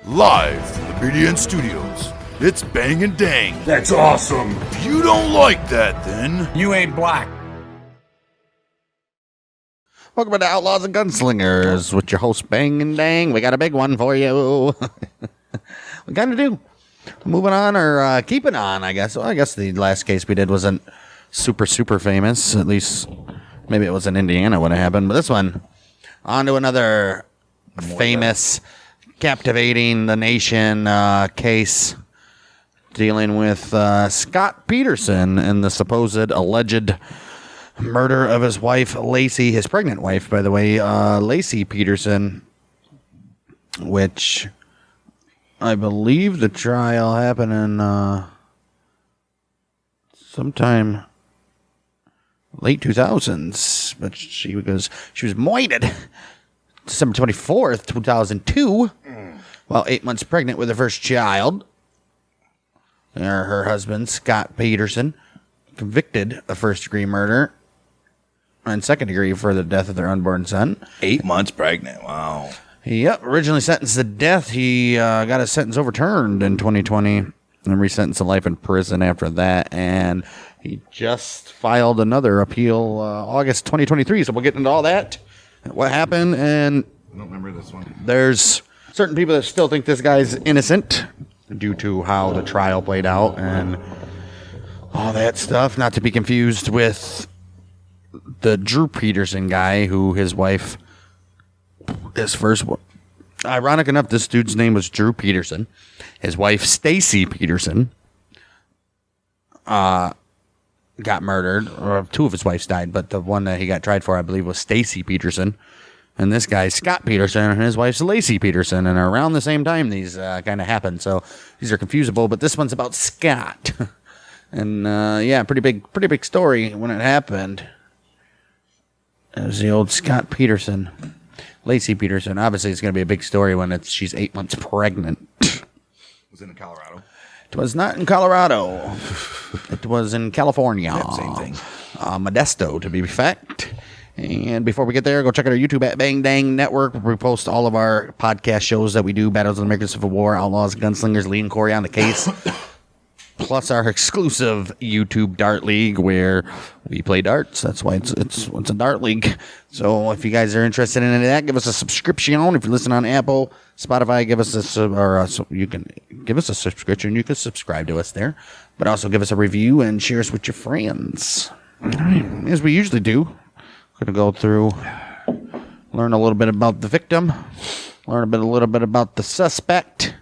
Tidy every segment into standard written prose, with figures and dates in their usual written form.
Live from the BDN Studios, it's Bang and Dang. That's awesome. If you don't like that, then You ain't black. Welcome to Outlaws and Gunslingers with your host Bang and Dang. We got a big one for you. We got to do moving on or keeping on, I guess. Well, I guess the last case we did wasn't super famous. At least maybe it was in Indiana when it happened. But this one, on to another famous, captivating the nation case dealing with Scott Peterson and the supposed alleged murder of his wife, Laci, his pregnant wife, by the way, Laci Peterson, which I believe the trial happened in sometime late 2000s, but she was moited December 24th, 2002, while 8 months pregnant with her first child. Her husband, Scott Peterson, convicted of first-degree murder and second-degree for the death of their unborn son. 8 months pregnant. Wow. Yep, originally sentenced to death. He got his sentence overturned in 2020 and resentenced to life in prison after that. And he just filed another appeal August 2023. So we'll get into all that, what happened. And I don't remember this one. there's certain people that still think this guy's innocent due to how the trial played out and all that stuff. Not to be confused with the Drew Peterson guy, who his wife, his first one. Ironic enough, this dude's name was Drew Peterson. His wife, Laci Peterson, got murdered. Or two of his wives died, but the one that he got tried for, I believe, was Laci Peterson. And this guy, Scott Peterson, and his wife's Laci Peterson. And around the same time, these kind of happened. So these are confusable, but this one's about Scott. And, yeah, pretty big story when it happened. It was the old Scott Peterson. Laci Peterson. Obviously, it's going to be a big story when she's 8 months pregnant. Was it in Colorado? It was not in Colorado. It was in California. Yeah, same thing. Modesto, to be exact. And before we get there, go check out our YouTube at Bang Dang Network, where we post all of our podcast shows that we do. Battles of the American Civil War, Outlaws, Gunslingers, Lee and Corey on the case. Plus our exclusive YouTube Dart League, where we play darts. That's why it's a Dart League. So if you guys are interested in any of that, give us a subscription. If you listen on Apple, Spotify, give us so you can give us a subscription. You can subscribe to us there, but also give us a review and share us with your friends. All right, as we usually do, going to go through, learn a little bit about the victim, learn a little bit about the suspect.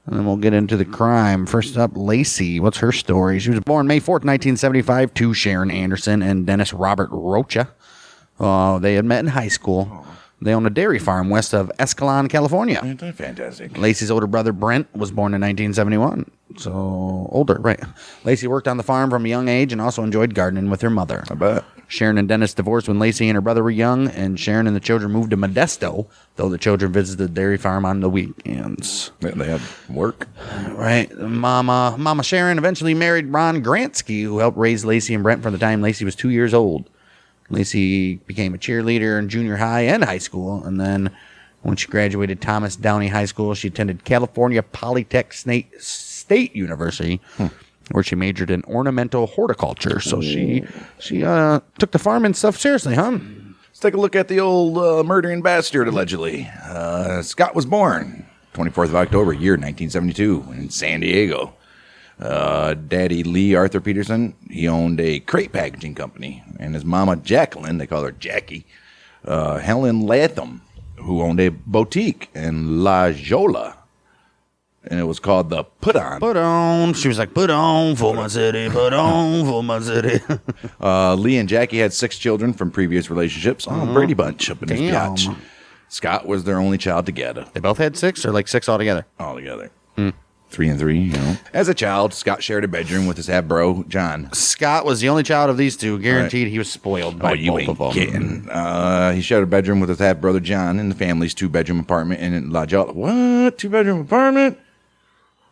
And then we'll get into the crime. First up, Laci. What's her story? She was born May 4th, 1975, to Sharon Anderson and Dennis Robert Rocha. They had met in high school. They own a dairy farm west of Escalon, California. Fantastic. Laci's older brother, Brent, was born in 1971. So, older, right. Laci worked on the farm from a young age and also enjoyed gardening with her mother. I bet. Sharon and Dennis divorced when Laci and her brother were young, and Sharon and the children moved to Modesto, though the children visited the dairy farm on the weekends. Yeah, they had work. Right. Mama Sharon eventually married Ron Gransky, who helped raise Laci and Brent from the time Laci was 2 years old. Laci became a cheerleader in junior high and high school, and then when she graduated Thomas Downey High School, she attended California Polytechnic State University, where she majored in ornamental horticulture. So she took the farming stuff seriously, huh? Let's take a look at the old murdering bastard, allegedly. Scott was born 24th of October, year 1972, in San Diego. Daddy Lee Arthur Peterson, he owned a crate packaging company. And his mama, Jacqueline, they call her Jackie, Helen Latham, who owned a boutique in La Jolla. And it was called the Put On. Put on. She was like, put on for my city, put on for my city. Lee and Jackie had 6 children from previous relationships. Brady Bunch up in his biatch. Scott was their only child together. They both had 6 or like 6 altogether? Altogether. 3 and 3, you know. As a child, Scott shared a bedroom with his half-bro, John. Scott was the only child of these two. Guaranteed he was spoiled by both of them. Kidding. He shared a bedroom with his half-brother, John, in the family's 2-bedroom apartment in La Jolla. What? 2-bedroom apartment?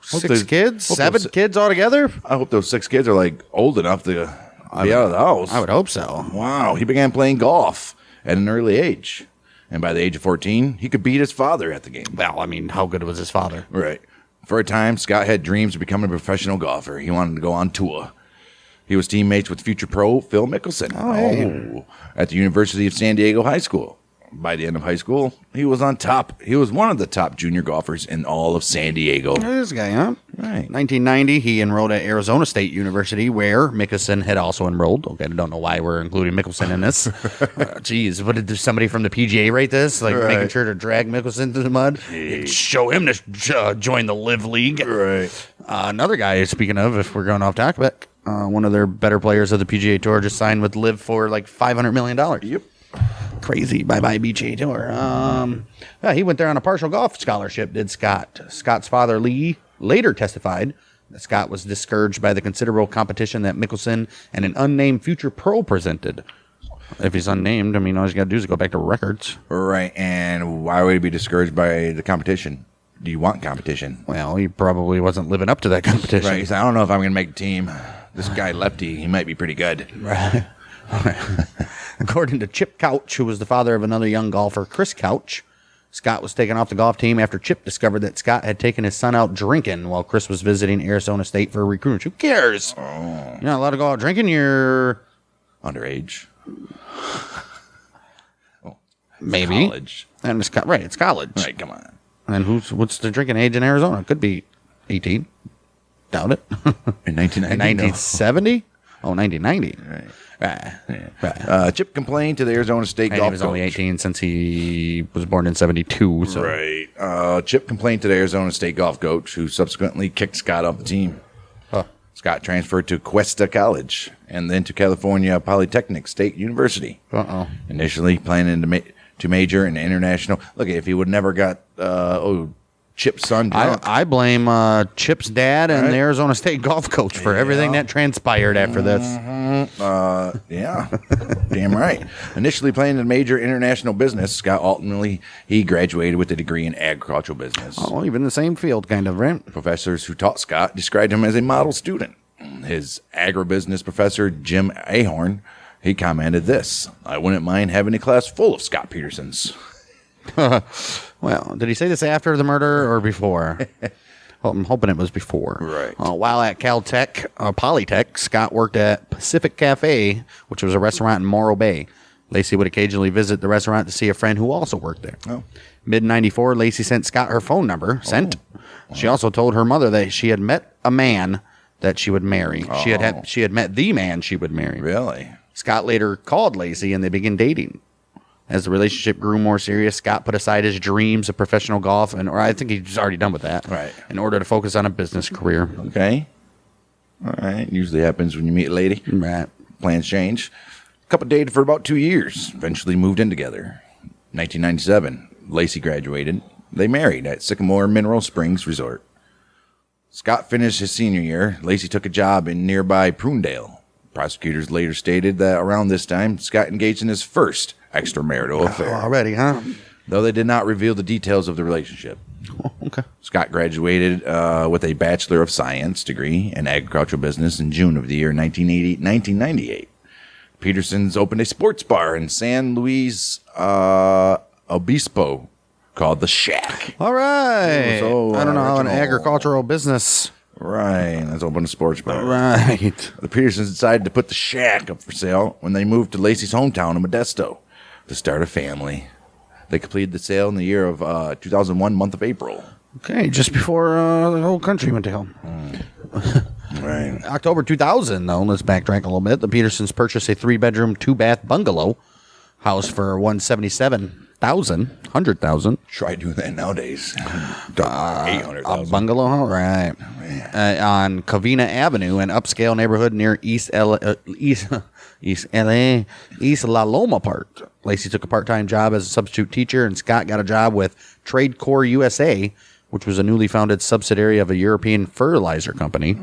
6 kids? 7 kids altogether? I hope those 6 kids are, like, old enough to be out of the house. I would hope so. Wow. He began playing golf at an early age. And by the age of 14, he could beat his father at the game. Well, I mean, how good was his father? Right. For a time, Scott had dreams of becoming a professional golfer. He wanted to go on tour. He was teammates with future pro Phil Mickelson at the University of San Diego High School. By the end of high school, he was on top. He was one of the top junior golfers in all of San Diego. This guy, huh? Right. 1990, he enrolled at Arizona State University, where Mickelson had also enrolled. Okay, I don't know why we're including Mickelson in this. Geez, what did somebody from the PGA write this? Like making sure to drag Mickelson through the mud? Show him to join the Live League. Right. Another guy, speaking of, if we're going off topic, one of their better players of the PGA Tour just signed with Live for like $500 million. Yep. Crazy. Bye-bye PGA Tour. He went there on a partial golf scholarship, did Scott. Scott's father, Lee, later testified that Scott was discouraged by the considerable competition that Mickelson and an unnamed future pro presented. If he's unnamed, I mean, all he's got to do is go back to records. Right. And why would he be discouraged by the competition? Do you want competition? Well, he probably wasn't living up to that competition. Right. He said, I don't know if I'm going to make the team. This guy, Lefty, he might be pretty good. Right. According to Chip Couch, who was the father of another young golfer, Chris Couch, Scott was taken off the golf team after Chip discovered that Scott had taken his son out drinking while Chris was visiting Arizona State for a recruitment. Who cares? Oh. You're not allowed to go out drinking. You're underage. Maybe. College. And it's it's college. Right, come on. And what's the drinking age in Arizona? Could be 18. Doubt it. In 1990. In 1970? Oh, 1990. Right. Right. Chip complained to the Arizona State and golf he was coach. only 18 since he was born in 72. So. Right. Chip complained to the Arizona State golf coach, who subsequently kicked Scott off the team. Huh. Scott transferred to Cuesta College and then to California Polytechnic State University. Initially planning to major in international. Look, if he would never got Chip's son drunk. I blame Chip's dad and the Arizona State golf coach for everything that transpired after this. Yeah, damn right. Initially playing in major international business, Scott ultimately he graduated with a degree in agricultural business. Oh, even the same field, kind of, right? Professors who taught Scott described him as a model student. His agribusiness professor, Jim Ahorn, he commented this: "I wouldn't mind having a class full of Scott Petersons." Well, did he say this after the murder or before? Well, I'm hoping it was before. Right. While at Polytech, Scott worked at Pacific Cafe, which was a restaurant in Morro Bay. Laci would occasionally visit the restaurant to see a friend who also worked there. Oh. Mid-94, Laci sent Scott her phone number. She also told her mother that she had met a man that she would marry. She had met the man she would marry. Really? Scott later called Laci, and they began dating. As the relationship grew more serious, Scott put aside his dreams of professional golf, or I think he's already done with that, right, in order to focus on a business career. Okay. All right. Usually happens when you meet a lady. Right. Plans change. Couple dated for about 2 years. Eventually moved in together. 1997, Laci graduated. They married at Sycamore Mineral Springs Resort. Scott finished his senior year. Laci took a job in nearby Prunedale. Prosecutors later stated that around this time, Scott engaged in his first extramarital affair. Already, huh? Though they did not reveal the details of the relationship. Oh, okay. Scott graduated with a Bachelor of Science degree in agricultural business in June of the year 1998. Peterson's opened a sports bar in San Luis Obispo called The Shack. All right. So, I don't know how an original. agricultural business. Right. Let's open a sports bar. Right. The Petersons decided to put The Shack up for sale when they moved to Laci's hometown of Modesto to start a family. They completed the sale in the year of 2001, month of April. Okay, just before the whole country went to hell. Right. October 2000, though, let's backtrack a little bit. The Petersons purchased a 3-bedroom, 2-bath bungalow house for $177,000. Try doing that nowadays. $800,000. A bungalow house, right? On Covina Avenue, an upscale neighborhood near East La Loma Park. Laci took a part-time job as a substitute teacher, and Scott got a job with Trade Corps USA, which was a newly founded subsidiary of a European fertilizer company,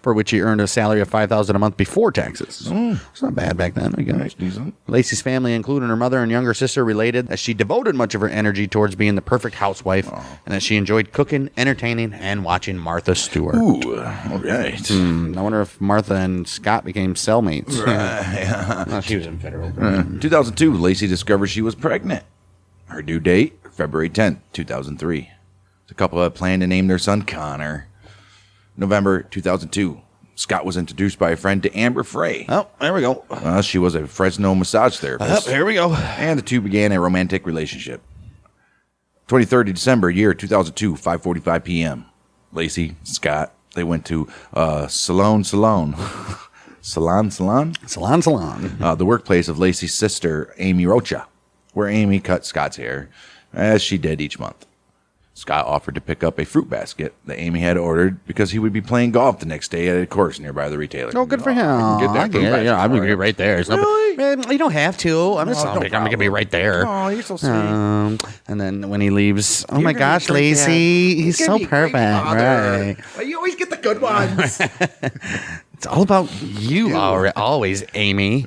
for which he earned a salary of $5,000 a month before taxes. It's not bad back then, I guess. Nice, decent. Laci's family, including her mother and younger sister, related that she devoted much of her energy towards being the perfect housewife, and that she enjoyed cooking, entertaining, and watching Martha Stewart. Ooh, all right. I wonder if Martha and Scott became cellmates. Right. Well, she was in federal. 2002, Laci discovered she was pregnant. Her due date, February 10th, 2003. The couple had planned to name their son Connor. November 2002. Scott was introduced by a friend to Amber Frey. Oh, there we go. She was a Fresno massage therapist. Here we go. And the two began a romantic relationship. 23rd of December, year 2002, 5:45 p.m. Laci, Scott, they went to Salon. The workplace of Laci's sister, Amy Rocha, where Amy cut Scott's hair, as she did each month. Scott offered to pick up a fruit basket that Amy had ordered because he would be playing golf the next day at a course nearby the retailer. Oh, good for him. I can get that fruit basket. I'm going to be right there. Really? Man, you don't have to. I'm just No, I'm going to be right there. Oh, you're so sweet. And then when he leaves, oh You're my gonna gosh, be great Laci, dad. he's gonna so be a great perfect. father. Right. Well, you always get the good ones. It's all about you, always, Amy.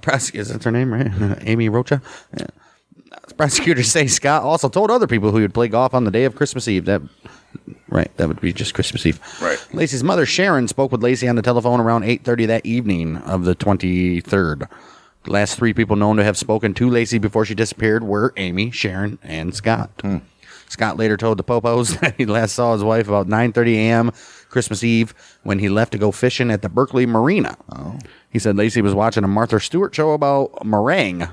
Prosecutors, that's her name, right? Amy Rocha. Yeah. Prosecutors say Scott also told other people who would play golf on the day of Christmas Eve. That would be just Christmas Eve. Right. Laci's mother, Sharon, spoke with Laci on the telephone around 8:30 that evening of the 23rd. The last three people known to have spoken to Laci before she disappeared were Amy, Sharon, and Scott. Scott later told the Popos that he last saw his wife about 9:30 a.m. Christmas Eve when he left to go fishing at the Berkeley Marina. He said Laci was watching a Martha Stewart show about meringue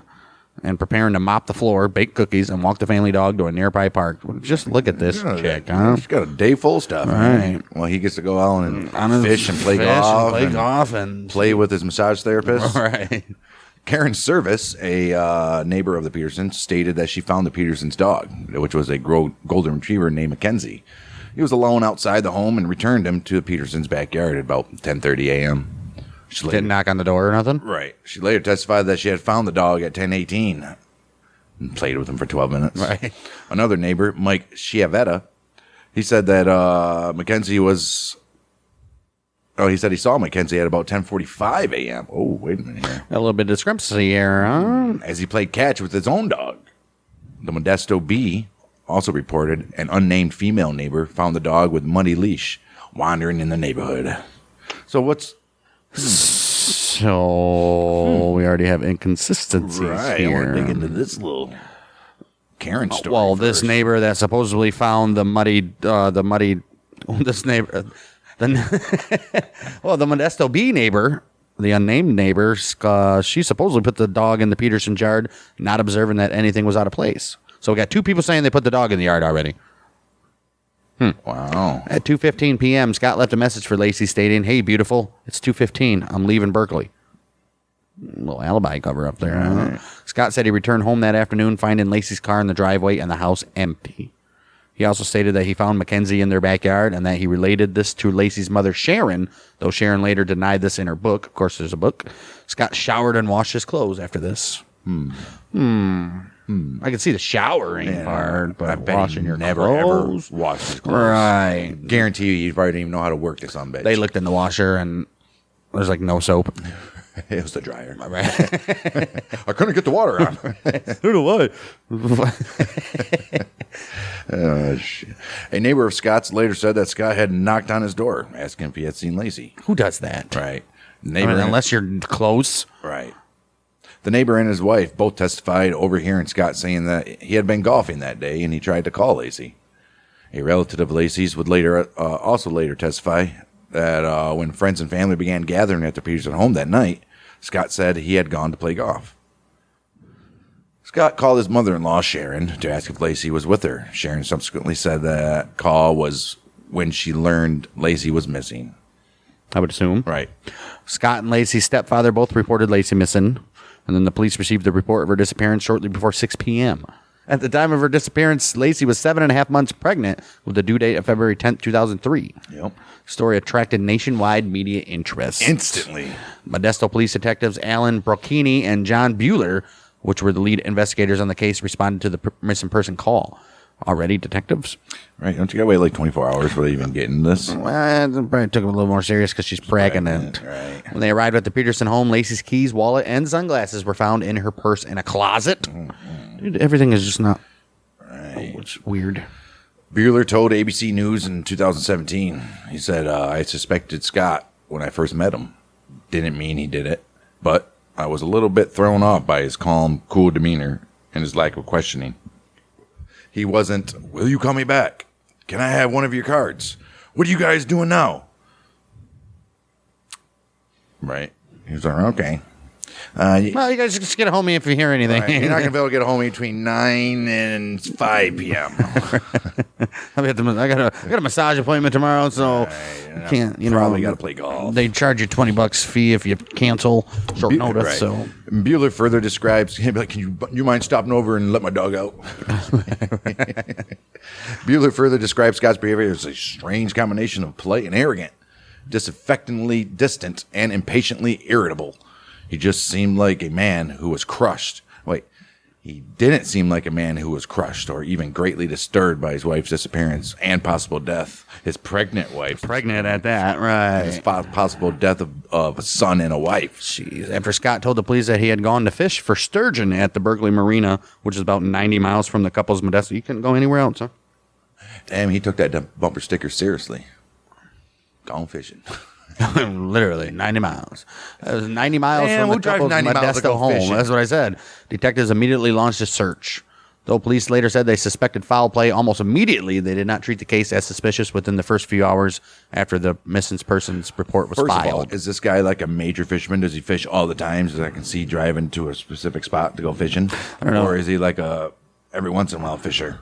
and preparing to mop the floor, bake cookies, and walk the family dog to a nearby park. Just look at this chick, huh? She's got a day full of stuff. Right. Well, he gets to go out and fish and play golf. And play with his massage therapist. Right. Karen Service, a neighbor of the Petersons, stated that she found the Petersons' dog, which was a golden retriever named Mackenzie. He was alone outside the home and returned him to the Petersons' backyard at about 10:30 a.m. Didn't knock on the door or nothing? Right. She later testified that she had found the dog at 10:18 and played with him for 12 minutes. Right. Another neighbor, Mike Chiavetta, he said that Mackenzie was... Oh, he said he saw Mackenzie at about 10:45 a.m. Oh, wait a minute here. A little bit of discrepancy here, huh? As he played catch with his own dog. The Modesto Bee also reported an unnamed female neighbor found the dog with muddy leash wandering in the neighborhood. So what's... So we already have inconsistencies Right, here. I want to dig into this little Karen story. Well, this first. neighbor that supposedly found the Modesto Bee neighbor, the unnamed neighbor, she supposedly put the dog in the Peterson yard, not observing that anything was out of place. So we got two people saying they put the dog in the yard already. Wow. At 2:15 p.m., Scott left a message for Laci stating, "Hey, beautiful, it's 2:15. I'm leaving Berkeley." A little alibi cover up there. Huh? Scott said he returned home that afternoon, finding Laci's car in the driveway and the house empty. He also stated that he found Mackenzie in their backyard and that he related this to Laci's mother, Sharon, though Sharon later denied this in her book. Of course, there's a book. Scott showered and washed his clothes after this. I can see the showering part, but I bet washing he your never clothes. ever washed his clothes. Right. Guarantee you probably didn't even know how to work this on bitch. They looked in the washer and there's like no soap. It was the dryer. Right. I couldn't get the water on. I don't know why. Shit. A neighbor of Scott's later said that Scott had knocked on his door, asking if he had seen Laci. Who does that? Right. Unless you're close. Right. The neighbor and his wife both testified overhearing Scott saying that he had been golfing that day and he tried to call Laci. A relative of Laci's would also later testify that when friends and family began gathering at the Peterson home that night, Scott said he had gone to play golf. Scott called his mother-in-law, Sharon, to ask if Laci was with her. Sharon subsequently said that call was when she learned Laci was missing. I would assume. Right. Scott and Laci's stepfather both reported Laci missing, and then the police received the report of her disappearance shortly before 6 p.m. At the time of her disappearance, Laci was 7.5 months pregnant with the due date of February 10th, 2003. Yep. The story attracted nationwide media interest. Instantly. Modesto police detectives Alan Brocchini and John Bueller, which were the lead investigators on the case, responded to the missing person call. Already detectives? Right. Don't you gotta wait like 24 hours before they even get into this? Well, it probably took them a little more serious because she's pregnant. Right. When they arrived at the Peterson home, Laci's keys, wallet, and sunglasses were found in her purse in a closet. Dude, everything is just not... Right. Oh, it's weird. Bueller told ABC News in 2017, he said, I suspected Scott when I first met him. Didn't mean he did it, but I was a little bit thrown off by his calm, cool demeanor and his lack of questioning. He wasn't, will you call me back? Can I have one of your cards? What are you guys doing now? Right. He was like, okay. Well, you guys just get a hold of me if you hear anything. Right. You're not going to be able to get a hold of me between 9 and 5 p.m. I got a massage appointment tomorrow, so can't. Probably got to play golf. They charge you $20 fee if you cancel short notice. Right. So Bueller further describes him like, can you mind stopping over and let my dog out? Bueller further describes Scott's behavior as a strange combination of polite and arrogant, disaffectingly distant, and impatiently irritable. He just seemed like a man who was crushed. Wait, he didn't seem like a man who was crushed or even greatly disturbed by his wife's disappearance and possible death. His pregnant wife. pregnant at that, right? His possible death of a son and a wife. Jeez. After Scott told the police that he had gone to fish for sturgeon at the Berkeley Marina, which is about 90 miles from the couple's Modesto. You couldn't go anywhere else, huh? Damn, he took that bumper sticker seriously. Gone fishing. Literally 90 miles. It was 90 miles Man, from who the drives couple's 90 miles to Modesto go home. fishing? That's what I said. Detectives immediately launched a search. Though police later said they suspected foul play almost immediately, they did not treat the case as suspicious within the first few hours after the missing persons report was First of all, filed. is this guy like a major fisherman? Does he fish all the time so that I can see driving to a specific spot to go fishing? I don't know. Or is he like a every once in a while fisher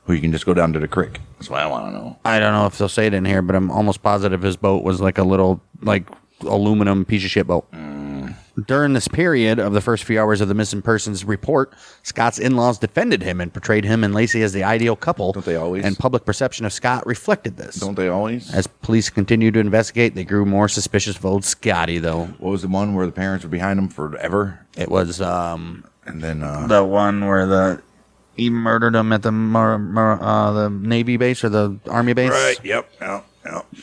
who you can just go down to the creek? That's what I want to know. I don't know if they'll say it in here, but I'm almost positive his boat was like a little aluminum piece of shit boat. During this period of the first few hours of the missing persons report, Scott's in-laws defended him and portrayed him and Laci as the ideal couple. Don't they always? And public perception of Scott reflected this. Don't they always? As police continued to investigate, they grew more suspicious of old Scotty, though. What was the one where the parents were behind him forever? It was And then the one where he murdered him at the Navy base or the Army base. right, yep,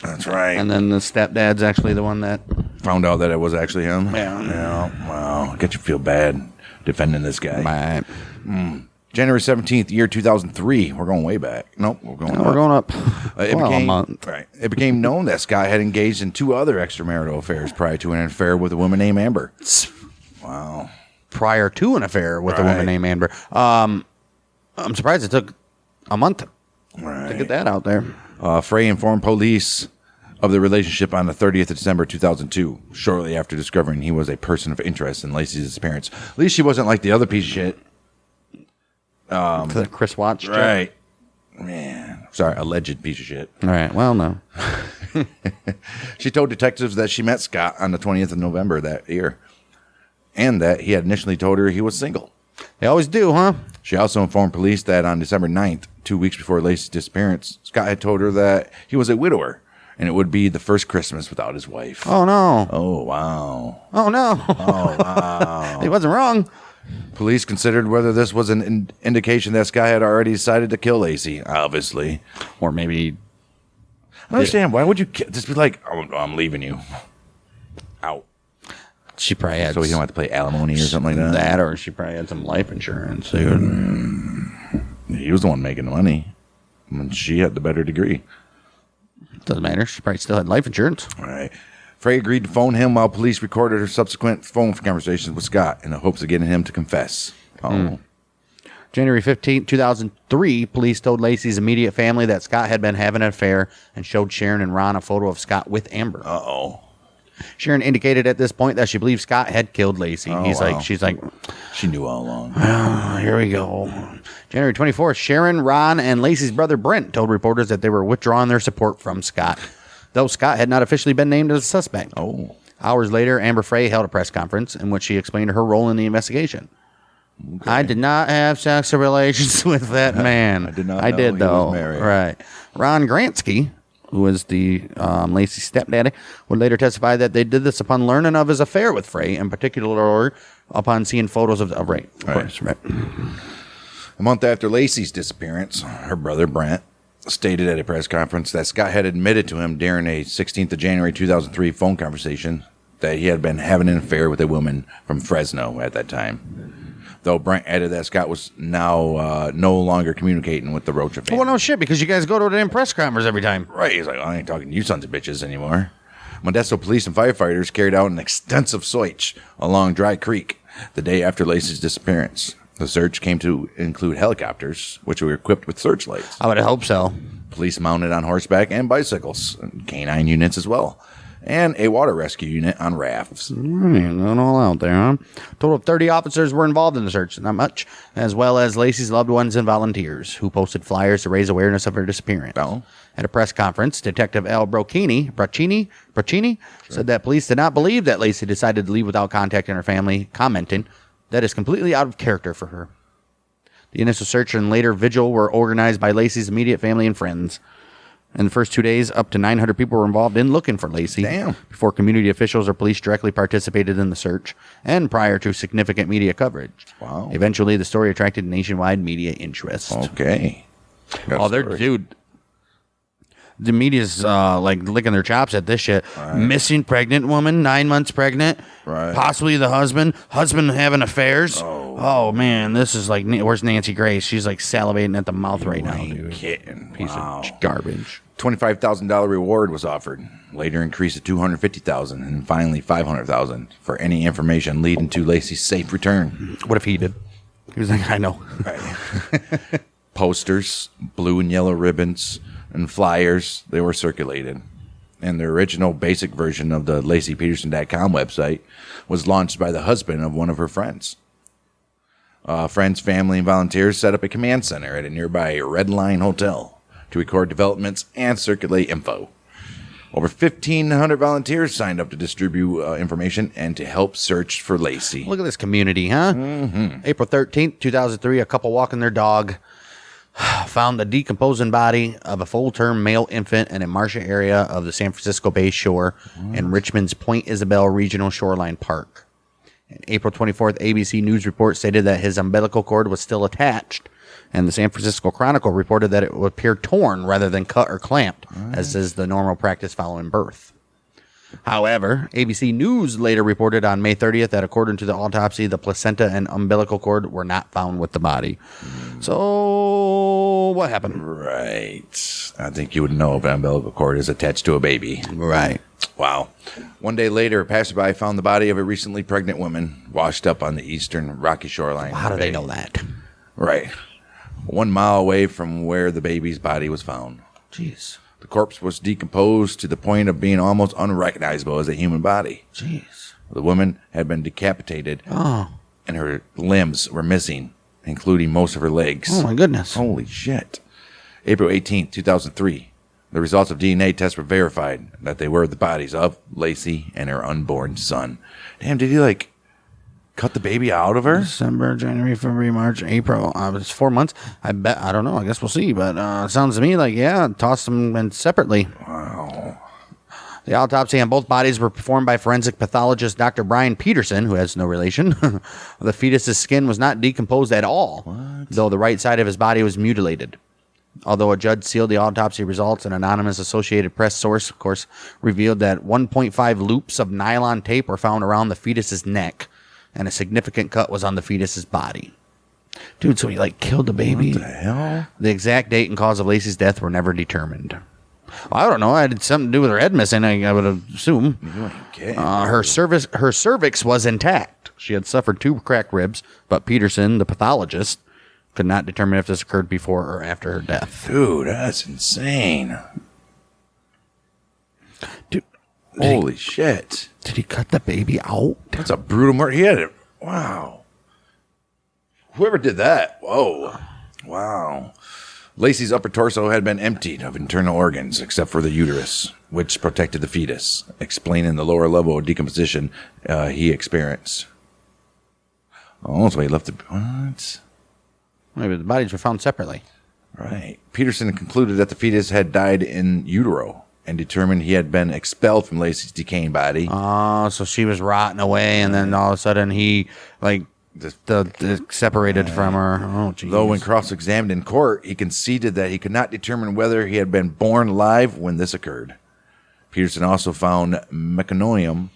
that's right. And then the stepdad's actually the one that... Found out that it was actually him. Yeah. Wow. Get you feel bad defending this guy. Right. January 17th, year 2003. We're going way back. Nope, we're going up. We're going up. It a month. It became known that Scott had engaged in 2 other extramarital affairs prior to an affair with a woman named Amber. Wow. Prior to an affair with a woman named Amber. I'm surprised it took a month to get that out there. Frey informed police of the relationship on the 30th of December 2002, shortly after discovering he was a person of interest in Laci's disappearance. At least she wasn't like the other piece of shit. The Chris Watts chick? Right. Man. Sorry, alleged piece of shit. All right. Well, no. She told detectives that she met Scott on the 20th of November that year, and that he had initially told her he was single. They always do, huh? She also informed police that on December 9th, 2 weeks before Laci's disappearance, Scott had told her that he was a widower, and it would be the first Christmas without his wife. Oh, no. Oh, wow. Oh, no. Oh, wow. He wasn't wrong. Police considered whether this was an indication that Scott had already decided to kill Laci, obviously. Or maybe... I don't understand. Why would you just be like, oh, I'm leaving you? Out. She probably had... So you don't have to pay alimony or something like that? Or she probably had some life insurance. He was the one making the money. And she had the better degree. Doesn't matter. She probably still had life insurance. All right. Frey agreed to phone him while police recorded her subsequent phone conversations with Scott in the hopes of getting him to confess. January 15th, 2003, police told Laci's immediate family that Scott had been having an affair and showed Sharon and Ron a photo of Scott with Amber. Uh-oh. Sharon indicated at this point that she believed Scott had killed Laci. She's like, she knew all along. Oh, here we go. January 24th, Sharon, Ron, and Laci's brother Brent told reporters that they were withdrawing their support from Scott, though Scott had not officially been named as a suspect. Oh. Hours later, Amber Frey held a press conference in which she explained her role in the investigation. Okay. I did not have sexual relations with that man. I did not. I know did he though. Was married. Right. Ron Gransky, who was the Laci's stepdaddy, would later testify that they did this upon learning of his affair with Frey, in particular upon seeing photos of Ray. Of course, right. A month after Laci's disappearance, her brother Brent stated at a press conference that Scott had admitted to him during a 16th of January 2003 phone conversation that he had been having an affair with a woman from Fresno at that time. Though Brent added that Scott was now no longer communicating with the Rocha family. Well, no shit, because you guys go to the press conference every time. Right. He's like, I ain't talking to you sons of bitches anymore. Modesto police and firefighters carried out an extensive search along Dry Creek the day after Laci's disappearance. The search came to include helicopters, which were equipped with searchlights, I would hope so. police mounted on horseback and bicycles, and canine units as well, and a water rescue unit on rafts. Going all out there, huh? Total of 30 officers were involved in the search, not much, as well as Laci's loved ones and volunteers who posted flyers to raise awareness of her disappearance. Oh. At a press conference, Detective Al Bracchini said that police did not believe that Laci decided to leave without contacting her family, commenting that is completely out of character for her. The initial search and later vigil were organized by Laci's immediate family and friends. In the first 2 days, up to 900 people were involved in looking for Laci. Damn. Before community officials or police directly participated in the search, and prior to significant media coverage. Wow. Eventually, the story attracted nationwide media interest. Okay. Oh, dude. The media's like licking their chops at this shit. Right. Missing pregnant woman, 9 months pregnant. Right. Possibly the husband having affairs. Oh man, this is like, where's Nancy Grace? She's like salivating at the mouth right now, dude. Kidding. Piece Wow. of garbage. $25,000 reward was offered, later increased to $250,000, and finally $500,000 for any information leading to Laci's safe return. What if he did? He was like, I know. Right. Posters, blue and yellow ribbons, and flyers, they were circulated. And the original basic version of the LaciPeterson.com website was launched by the husband of one of her friends. Friends, family, and volunteers set up a command center at a nearby Red Line Hotel to record developments and circulate info. Over 1,500 volunteers signed up to distribute information and to help search for Laci. Look at this community, huh? Mm-hmm. April 13th, 2003, a couple walking their dog found the decomposing body of a full-term male infant in a marshy area of the San Francisco Bay Shore in Richmond's Point Isabel Regional Shoreline Park. An April 24th ABC News report stated that his umbilical cord was still attached, and the San Francisco Chronicle reported that it would appear torn rather than cut or clamped, as is the normal practice following birth. However, ABC News later reported on May 30th that according to the autopsy, the placenta and umbilical cord were not found with the body. So, what happened? Right. I think you would know if an umbilical cord is attached to a baby. Right. Wow. One day later, a passerby found the body of a recently pregnant woman washed up on the eastern rocky shoreline. How do they know that? Right. 1 mile away from where the baby's body was found. Jeez. The corpse was decomposed to the point of being almost unrecognizable as a human body. Jeez. The woman had been decapitated, and her limbs were missing, including most of her legs. Oh, my goodness. Holy shit. April 18th, 2003. The results of DNA tests were verified that they were the bodies of Laci and her unborn son. Damn, did he, like, cut the baby out of her? December, January, February, March, April. It's 4 months. I bet. I don't know. I guess we'll see. But it sounds to me like, yeah, toss them in separately. Wow. The autopsy on both bodies were performed by forensic pathologist Dr. Brian Peterson, who has no relation. The fetus's skin was not decomposed at all, though the right side of his body was mutilated. Although a judge sealed the autopsy results, an anonymous Associated Press source, of course, revealed that 1.5 loops of nylon tape were found around the fetus's neck, and a significant cut was on the fetus's body. Dude, so he like killed the baby? What the hell? The exact date and cause of Laci's death were never determined. Well, I don't know. It had something to do with her head missing, I would assume. Her cervix was intact. She had suffered 2 cracked ribs, but Peterson, the pathologist, could not determine if this occurred before or after her death. Dude, that's insane. Dude, holy shit. Did he cut the baby out? That's a brutal murder. He had it. Wow. Whoever did that. Whoa. Wow. Laci's upper torso had been emptied of internal organs except for the uterus, which protected the fetus, explaining the lower level of decomposition he experienced. Oh, so he left the... What? Maybe the bodies were found separately. Right. Peterson concluded that the fetus had died in utero and determined he had been expelled from Laci's decaying body. Oh, so she was rotting away, and then all of a sudden he, like, separated from her. Oh, geez. Though when cross-examined in court, he conceded that he could not determine whether he had been born alive when this occurred. Peterson also found meconium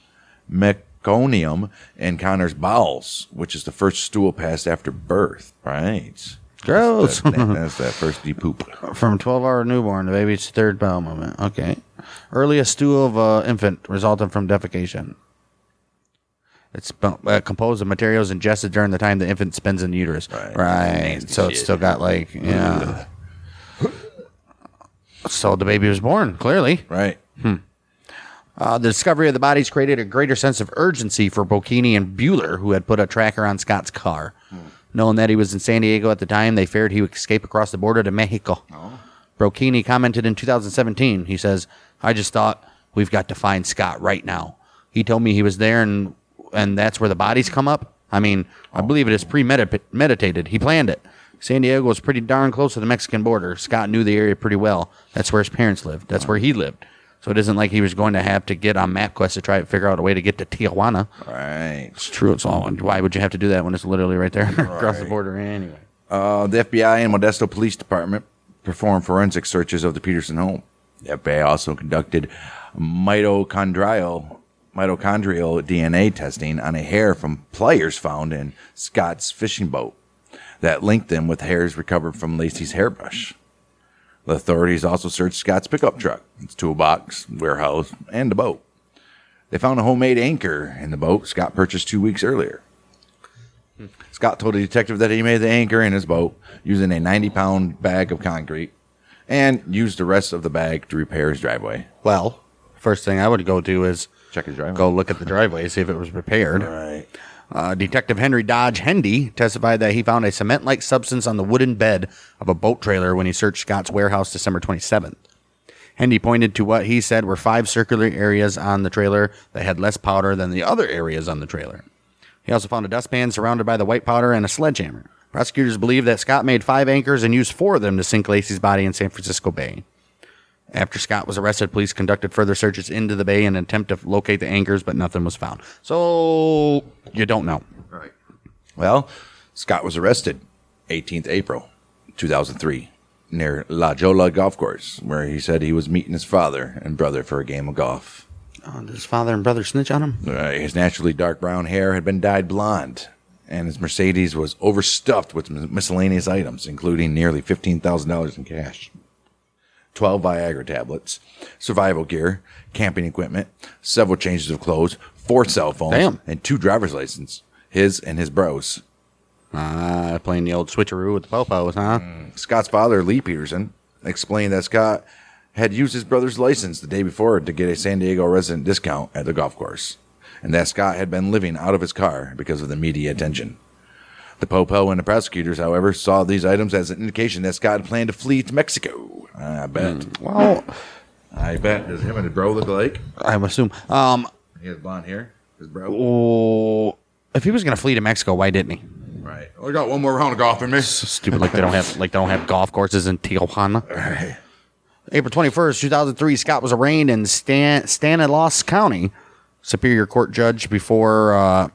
in Connor's bowels, which is the first stool passed after birth. Right. Gross. That's that first de-poop. From 12-hour newborn, the baby's third bowel movement. Okay. Earliest stool of infant resulting from defecation. It's composed of materials ingested during the time the infant spends in the uterus. Right. So it's still got like, yeah. So the baby was born, clearly. Right. The discovery of the bodies created a greater sense of urgency for Bocchini and Bueller, who had put a tracker on Scott's car. Knowing that he was in San Diego at the time, they feared he would escape across the border to Mexico. Bocchini commented in 2017, he says, "I just thought, we've got to find Scott right now. He told me he was there, and that's where the bodies come up. I mean, I believe it is premeditated. He planned it. San Diego was pretty darn close to the Mexican border. Scott knew the area pretty well. That's where his parents lived. That's where he lived. So it isn't like he was going to have to get on MapQuest to try to figure out a way to get to Tijuana." Right. It's true. It's all. Why would you have to do that when it's literally right there across the border anyway? The FBI and Modesto Police Department performed forensic searches of the Peterson home. The FBI also conducted mitochondrial DNA testing on a hair from pliers found in Scott's fishing boat that linked them with hairs recovered from Laci's hairbrush. The authorities also searched Scott's pickup truck, its toolbox, warehouse, and the boat. They found a homemade anchor in the boat Scott purchased 2 weeks earlier. Scott told the detective that he made the anchor in his boat using a 90-pound bag of concrete and used the rest of the bag to repair his driveway. Well, first thing I would go do is Check his driveway. go look at the driveway, see if it was repaired. Right. Detective Henry Dodge Hendy testified that he found a cement-like substance on the wooden bed of a boat trailer when he searched Scott's warehouse December 27th. Hendy pointed to what he said were 5 circular areas on the trailer that had less powder than the other areas on the trailer. He also found a dustpan surrounded by the white powder and a sledgehammer. Prosecutors believe that Scott made 5 anchors and used 4 of them to sink Laci's body in San Francisco Bay. After Scott was arrested, police conducted further searches into the bay in an attempt to locate the anchors, but nothing was found. So, you don't know. Right. Well, Scott was arrested 18th April 2003 near La Jolla Golf Course, where he said he was meeting his father and brother for a game of golf. Did his father and brother snitch on him? His naturally dark brown hair had been dyed blonde, and his Mercedes was overstuffed with miscellaneous items, including nearly $15,000 in cash, 12 Viagra tablets, survival gear, camping equipment, several changes of clothes, 4 cell phones, and 2 driver's licenses, his and his bro's. Playing the old switcheroo with the popos, huh? Scott's father, Laci Peterson, explained that Scott had used his brother's license the day before to get a San Diego resident discount at the golf course, and that Scott had been living out of his car because of the media attention. The Popo and the prosecutors, however, saw these items as an indication that Scott had planned to flee to Mexico. I bet. Well, I bet. Does him and his bro look alike? I would assume. He has blonde hair. His bro. Oh, if he was going to flee to Mexico, why didn't he? Right. Well, we got one more round of golf in me. Stupid, like they don't have golf courses in Tijuana. Right. April 21st, 2003, Scott was arraigned in Stanislaus County Superior Court judge before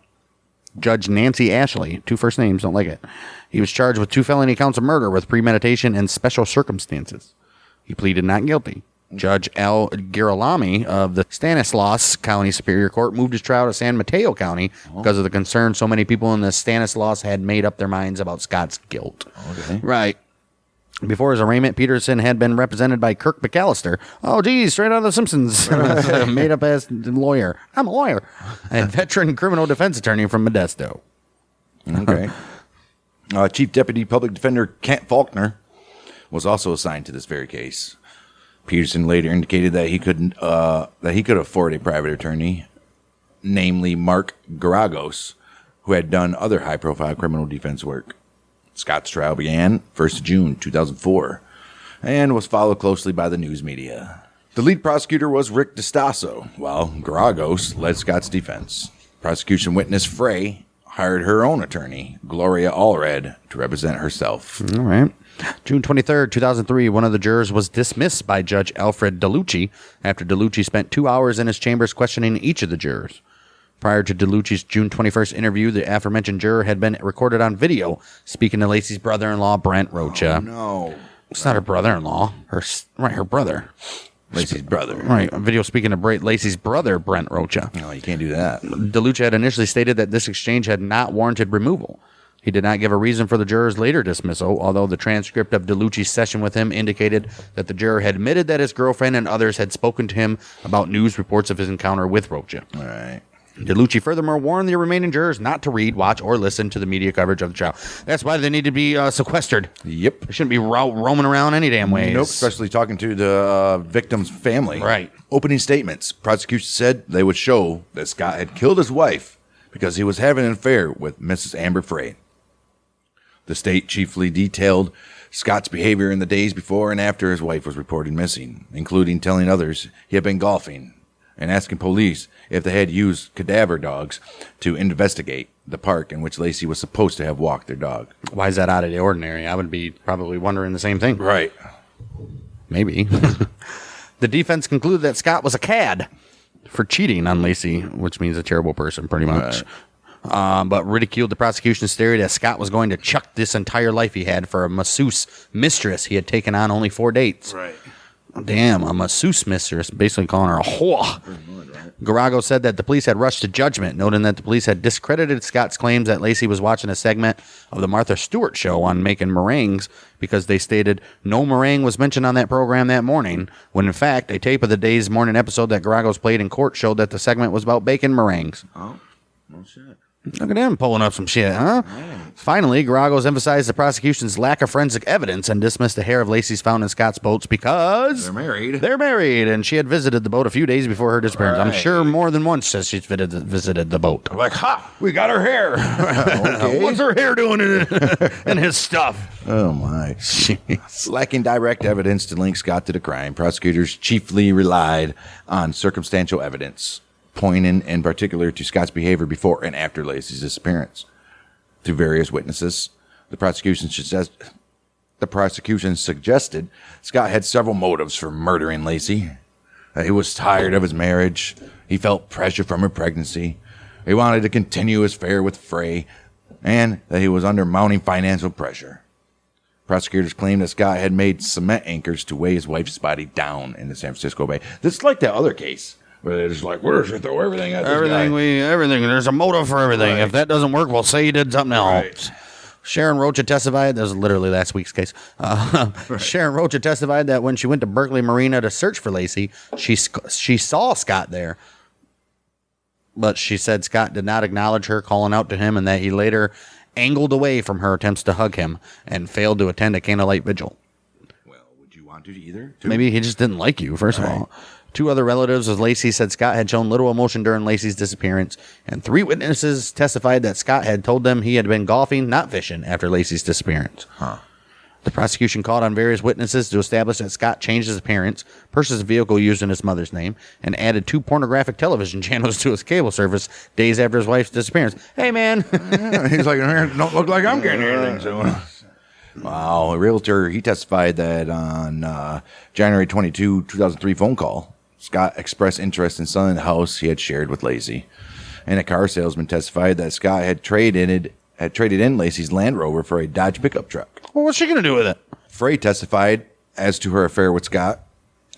Judge Nancy Ashley. 2 first names, don't like it. He was charged with 2 felony counts of murder with premeditation and special circumstances. He pleaded not guilty. Judge L. Girolami of the Stanislaus County Superior Court moved his trial to San Mateo County because of the concern so many people in the Stanislaus had made up their minds about Scott's guilt. Okay. Right. Before his arraignment, Peterson had been represented by Kirk McAllister. Oh, geez, straight out of The Simpsons. Made up as lawyer. I'm a lawyer. A veteran criminal defense attorney from Modesto. Okay. Chief Deputy Public Defender Kent Faulkner was also assigned to this very case. Peterson later indicated that he could afford a private attorney, namely Mark Garagos, who had done other high-profile criminal defense work. Scott's trial began 1st June 2004 and was followed closely by the news media. The lead prosecutor was Rick DeStasso, while Garagos led Scott's defense. Prosecution witness Frey hired her own attorney, Gloria Allred, to represent herself. All right. June 23rd, 2003, one of the jurors was dismissed by Judge Alfred DeLucci after DeLucci spent 2 hours in his chambers questioning each of the jurors. Prior to DeLucci's June 21st interview, the aforementioned juror had been recorded on video speaking to Laci's brother-in-law, Brent Rocha. Oh, no. It's not her brother-in-law. Her brother. Laci's brother. Right. A video speaking to Laci's brother, Brent Rocha. No, you can't do that. DeLucci had initially stated that this exchange had not warranted removal. He did not give a reason for the juror's later dismissal, although the transcript of DeLucci's session with him indicated that the juror had admitted that his girlfriend and others had spoken to him about news reports of his encounter with Rocha. All right. DeLucci furthermore warned the remaining jurors not to read, watch, or listen to the media coverage of the trial. That's why they need to be sequestered. Yep. They shouldn't be roaming around any damn ways. Nope, especially talking to the victim's family. Right. Opening statements. Prosecution said they would show that Scott had killed his wife because he was having an affair with Mrs. Amber Frey. The state chiefly detailed Scott's behavior in the days before and after his wife was reported missing, including telling others he had been golfing and asking police if they had used cadaver dogs to investigate the park in which Laci was supposed to have walked their dog. Why is that out of the ordinary? I would be probably wondering the same thing. Right. Maybe. The defense concluded that Scott was a cad for cheating on Laci, which means a terrible person, pretty much. Right. But ridiculed the prosecution's theory that Scott was going to chuck this entire life he had for a masseuse mistress he had taken on only 4 dates. Right. Damn, a masseuse mistress, basically calling her a whore. Garago said that the police had rushed to judgment, noting that the police had discredited Scott's claims that Laci was watching a segment of the Martha Stewart show on making meringues because they stated no meringue was mentioned on that program that morning, when in fact a tape of the day's morning episode that Garagos played in court showed that the segment was about baking meringues. Oh, no shit. Look at him pulling up some shit, huh? Right. Finally, Garagos emphasized the prosecution's lack of forensic evidence and dismissed the hair of Laci's found in Scott's boats because They're married, and she had visited the boat a few days before her disappearance. Right. I'm sure more than once says she's visited the boat. Like, ha! We got her hair. Okay. What's her hair doing in his stuff? Oh, my. Jeez. Lacking direct evidence to link Scott to the crime, prosecutors chiefly relied on circumstantial evidence, pointing in particular to Scott's behavior before and after Laci's disappearance. Through various witnesses, the prosecution suggested Scott had several motives for murdering Laci. He was tired of his marriage. He felt pressure from her pregnancy. He wanted to continue his affair with Frey, and that he was under mounting financial pressure. Prosecutors claimed that Scott had made cement anchors to weigh his wife's body down in the San Francisco Bay. This is like that other case where they're just like, we're just going to throw everything at this guy. Everything. There's a motive for everything. Right. If that doesn't work, we'll say you did something else. Right. Sharon Rocha testified, that was literally last week's case. Right. Sharon Rocha testified that when she went to Berkeley Marina to search for Laci, she saw Scott there. But she said Scott did not acknowledge her calling out to him, and that he later angled away from her attempts to hug him and failed to attend a candlelight vigil. Well, would you want to either? Maybe he just didn't like you, first of all. 2 other relatives of Laci said Scott had shown little emotion during Laci's disappearance, and 3 witnesses testified that Scott had told them he had been golfing, not fishing, after Laci's disappearance. The prosecution called on various witnesses to establish that Scott changed his appearance, purchased a vehicle used in his mother's name, and added 2 pornographic television channels to his cable service days after his wife's disappearance. Hey, man. He's like, don't look like I'm getting anything soon. Wow. A realtor, he testified that on January 22, 2003 phone call, Scott expressed interest in selling the house he had shared with Laci. And a car salesman testified that Scott had traded in Laci's Land Rover for a Dodge pickup truck. Well, what's she going to do with it? Frey testified as to her affair with Scott,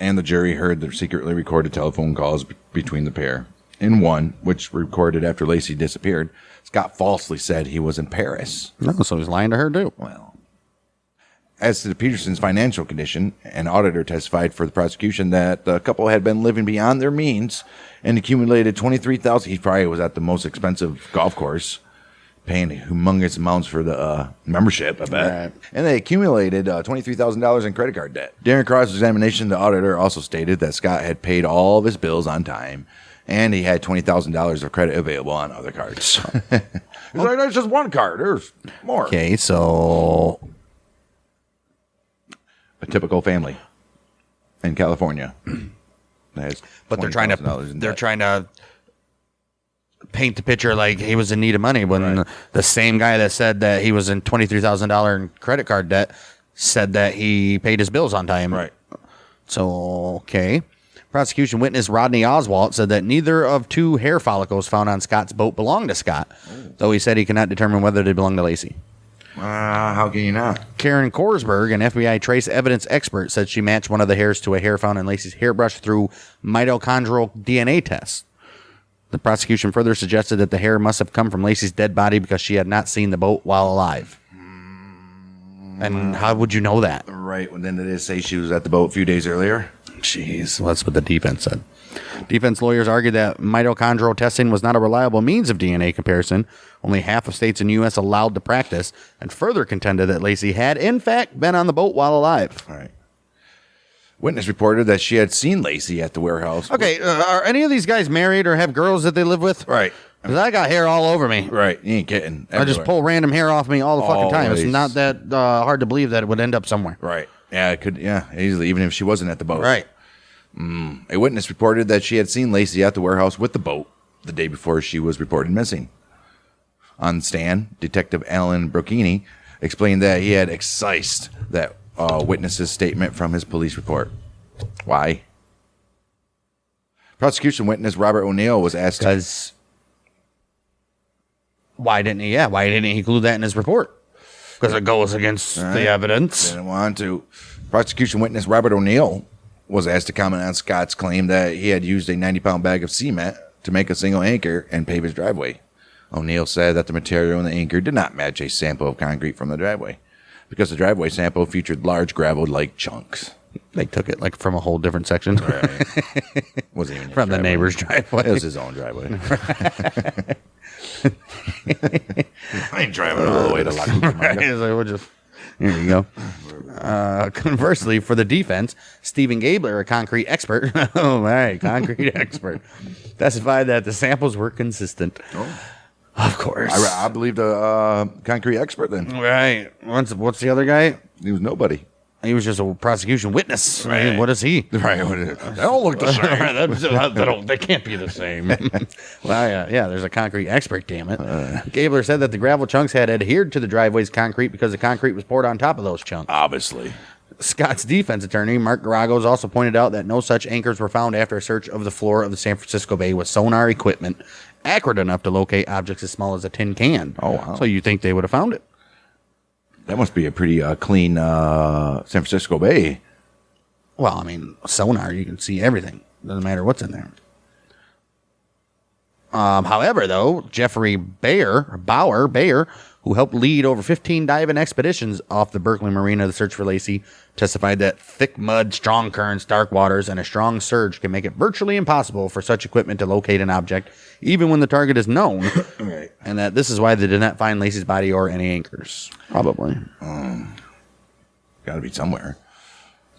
and the jury heard the secretly recorded telephone calls between the pair. In one, which recorded after Laci disappeared, Scott falsely said he was in Paris. No, so he's lying to her, too. Well, as to the Petersons' financial condition, an auditor testified for the prosecution that the couple had been living beyond their means and accumulated $23,000. He probably was at the most expensive golf course, paying humongous amounts for the membership, I bet. Right. And they accumulated $23,000 in credit card debt. During cross-examination, the auditor also stated that Scott had paid all of his bills on time, and he had $20,000 of credit available on other cards. He's like, that's just one card. There's more. Okay, so a typical family in California. But they're trying to paint the picture like he was in need of money when the same guy that said that he was in $23,000 in credit card debt said that he paid his bills on time. Right. So, okay. Prosecution witness Rodney Oswalt said that neither of 2 hair follicles found on Scott's boat belonged to Scott, though he said he cannot determine whether they belong to Laci. How can you not? Karen Korsberg, an FBI trace evidence expert, said she matched one of the hairs to a hair found in Laci's hairbrush through mitochondrial DNA tests. The prosecution further suggested that the hair must have come from Laci's dead body because she had not seen the boat while alive. And how would you know that? Right. Well, then did it say she was at the boat a few days earlier? Jeez, well, that's what the defense said. Defense lawyers argued that mitochondrial testing was not a reliable means of DNA comparison. Only half of states in the U.S. allowed the practice, and further contended that Laci had, in fact, been on the boat while alive. All right. Witness reported that she had seen Laci at the warehouse. Okay, are any of these guys married or have girls that they live with? Right. Because I got hair all over me. Right. You ain't kidding. I just pull random hair off me all the fucking time. It's Always. not that hard to believe that it would end up somewhere. Right. Yeah, it could. Yeah, easily, even if she wasn't at the boat. Right. A witness reported that she had seen Laci at the warehouse with the boat the day before she was reported missing. On the stand, Detective Alan Brocchini explained that he had excised that witness's statement from his police report. Why? Prosecution witness Robert O'Neill was asked. Because why didn't he? Yeah, why didn't he include that in his report? Because it goes against the evidence. Didn't want to. Prosecution witness Robert O'Neill was asked to comment on Scott's claim that he had used a 90-pound bag of cement to make a single anchor and pave his driveway. O'Neill said that the material in the anchor did not match a sample of concrete from the driveway because the driveway sample featured large gravel-like chunks. They took it like from a whole different section. Right. Wasn't even his From the driveway. neighbor's driveway. It was his own driveway. I ain't driving all the way to Laci Right, it's like, we'll just, here you go. Conversely, for the defense, Stephen Gabler, a concrete expert, concrete expert, testified that the samples were consistent. Oh. Of course. I believe the concrete expert then. Right. What's the other guy? He was nobody. He was just a prosecution witness. Right. What is he? Right. They all look the same. They can't be the same. Well, yeah, there's a concrete expert, damn it. Gabler said that the gravel chunks had adhered to the driveway's concrete because the concrete was poured on top of those chunks. Obviously. Scott's defense attorney, Mark Garagos, also pointed out that no such anchors were found after a search of the floor of the San Francisco Bay with sonar equipment accurate enough to locate objects as small as a tin can. Oh, wow. So you think they would have found it? That must be a pretty clean San Francisco Bay. Well, I mean, sonar, you can see everything. Doesn't matter what's in there. However, though, Jeffrey Bauer, who helped lead over 15 diving expeditions off the Berkeley Marina to search for Laci, testified that thick mud, strong currents, dark waters, and a strong surge can make it virtually impossible for such equipment to locate an object, even when the target is known, Right. and that this is why they did not find Laci's body or any anchors. Probably. Got to be somewhere.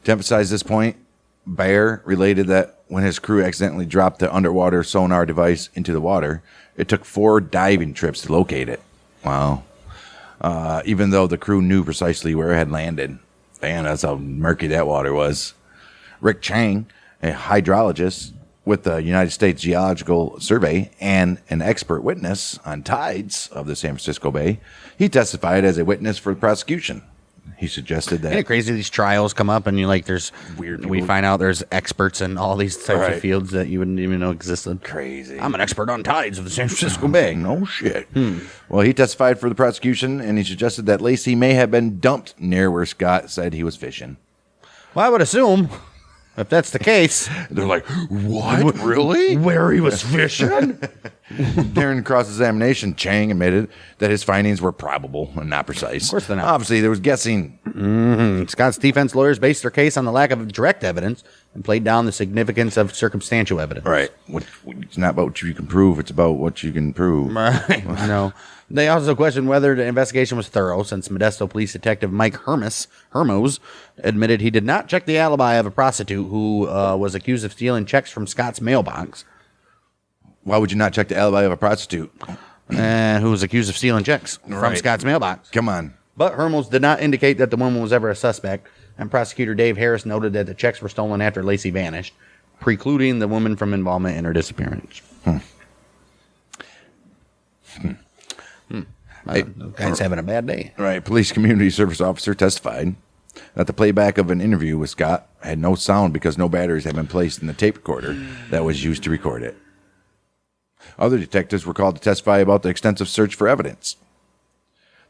To emphasize this point, Bayer related that when his crew accidentally dropped the underwater sonar device into the water, it took 4 diving trips to locate it. Wow. Even though the crew knew precisely where it had landed. Man, that's how murky that water was. Rick Chang, a hydrologist with the United States Geological Survey and an expert witness on tides of the San Francisco Bay, he testified as a witness for the prosecution. He suggested that. Isn't it crazy these trials come up and you like there's Weird we people. find out there's experts in all these types Right. of fields that you wouldn't even know existed. Crazy. I'm an expert on tides of the San Francisco Bay. No shit. Well, he testified for the prosecution, and he suggested that Laci may have been dumped near where Scott said he was fishing. Well, I would assume if that's the case, They're like, what? Really? where he was fishing. During cross-examination, Chang admitted that his findings were probable and not precise. Of course they're not. Obviously, there was guessing. Scott's defense lawyers based their case on the lack of direct evidence and played down the significance of circumstantial evidence. Right. It's not about what you can prove. It's about what you can prove. Right. No. They also questioned whether the investigation was thorough, since Modesto Police Detective Mike Hermos admitted he did not check the alibi of a prostitute who was accused of stealing checks from Scott's mailbox. Why would you not check the alibi of a prostitute? Who was accused of stealing checks from Right. Scott's mailbox. Come on. But Hermos did not indicate that the woman was ever a suspect, and prosecutor Dave Harris noted that the checks were stolen after Laci vanished, precluding the woman from involvement in her disappearance. The guy's having a bad day. Right. Police community service officer testified that the playback of an interview with Scott had no sound because no batteries had been placed in the tape recorder that was used to record it. Other detectives were called to testify about the extensive search for evidence.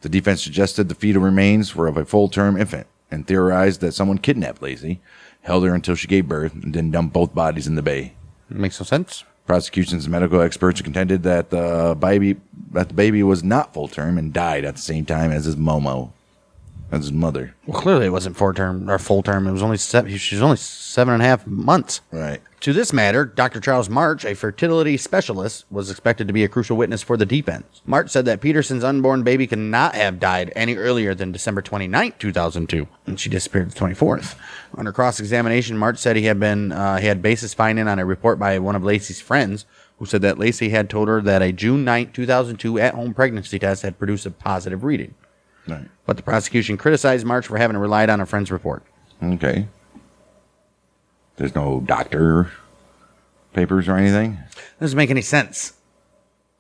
The defense suggested the fetal remains were of a full-term infant and theorized that someone kidnapped Laci, held her until she gave birth, and then dumped both bodies in the bay. Makes no sense. Prosecution's medical experts contended that the baby was not full-term and died at the same time as his Momo. That's his mother. Well, clearly it wasn't full term. It was only she was only 7.5 months. Right. To this matter, Dr. Charles March, a fertility specialist, was expected to be a crucial witness for the defense. March said that Peterson's unborn baby could not have died any earlier than December 29, 2002, and she disappeared the 24th. Under cross-examination, March said he had basis finding on a report by one of Laci's friends, who said that Laci had told her that a June 9, 2002 at-home pregnancy test had produced a positive reading. Right. But the prosecution criticized March for having relied on a friend's report. Okay. There's no doctor papers or anything? Doesn't make any sense.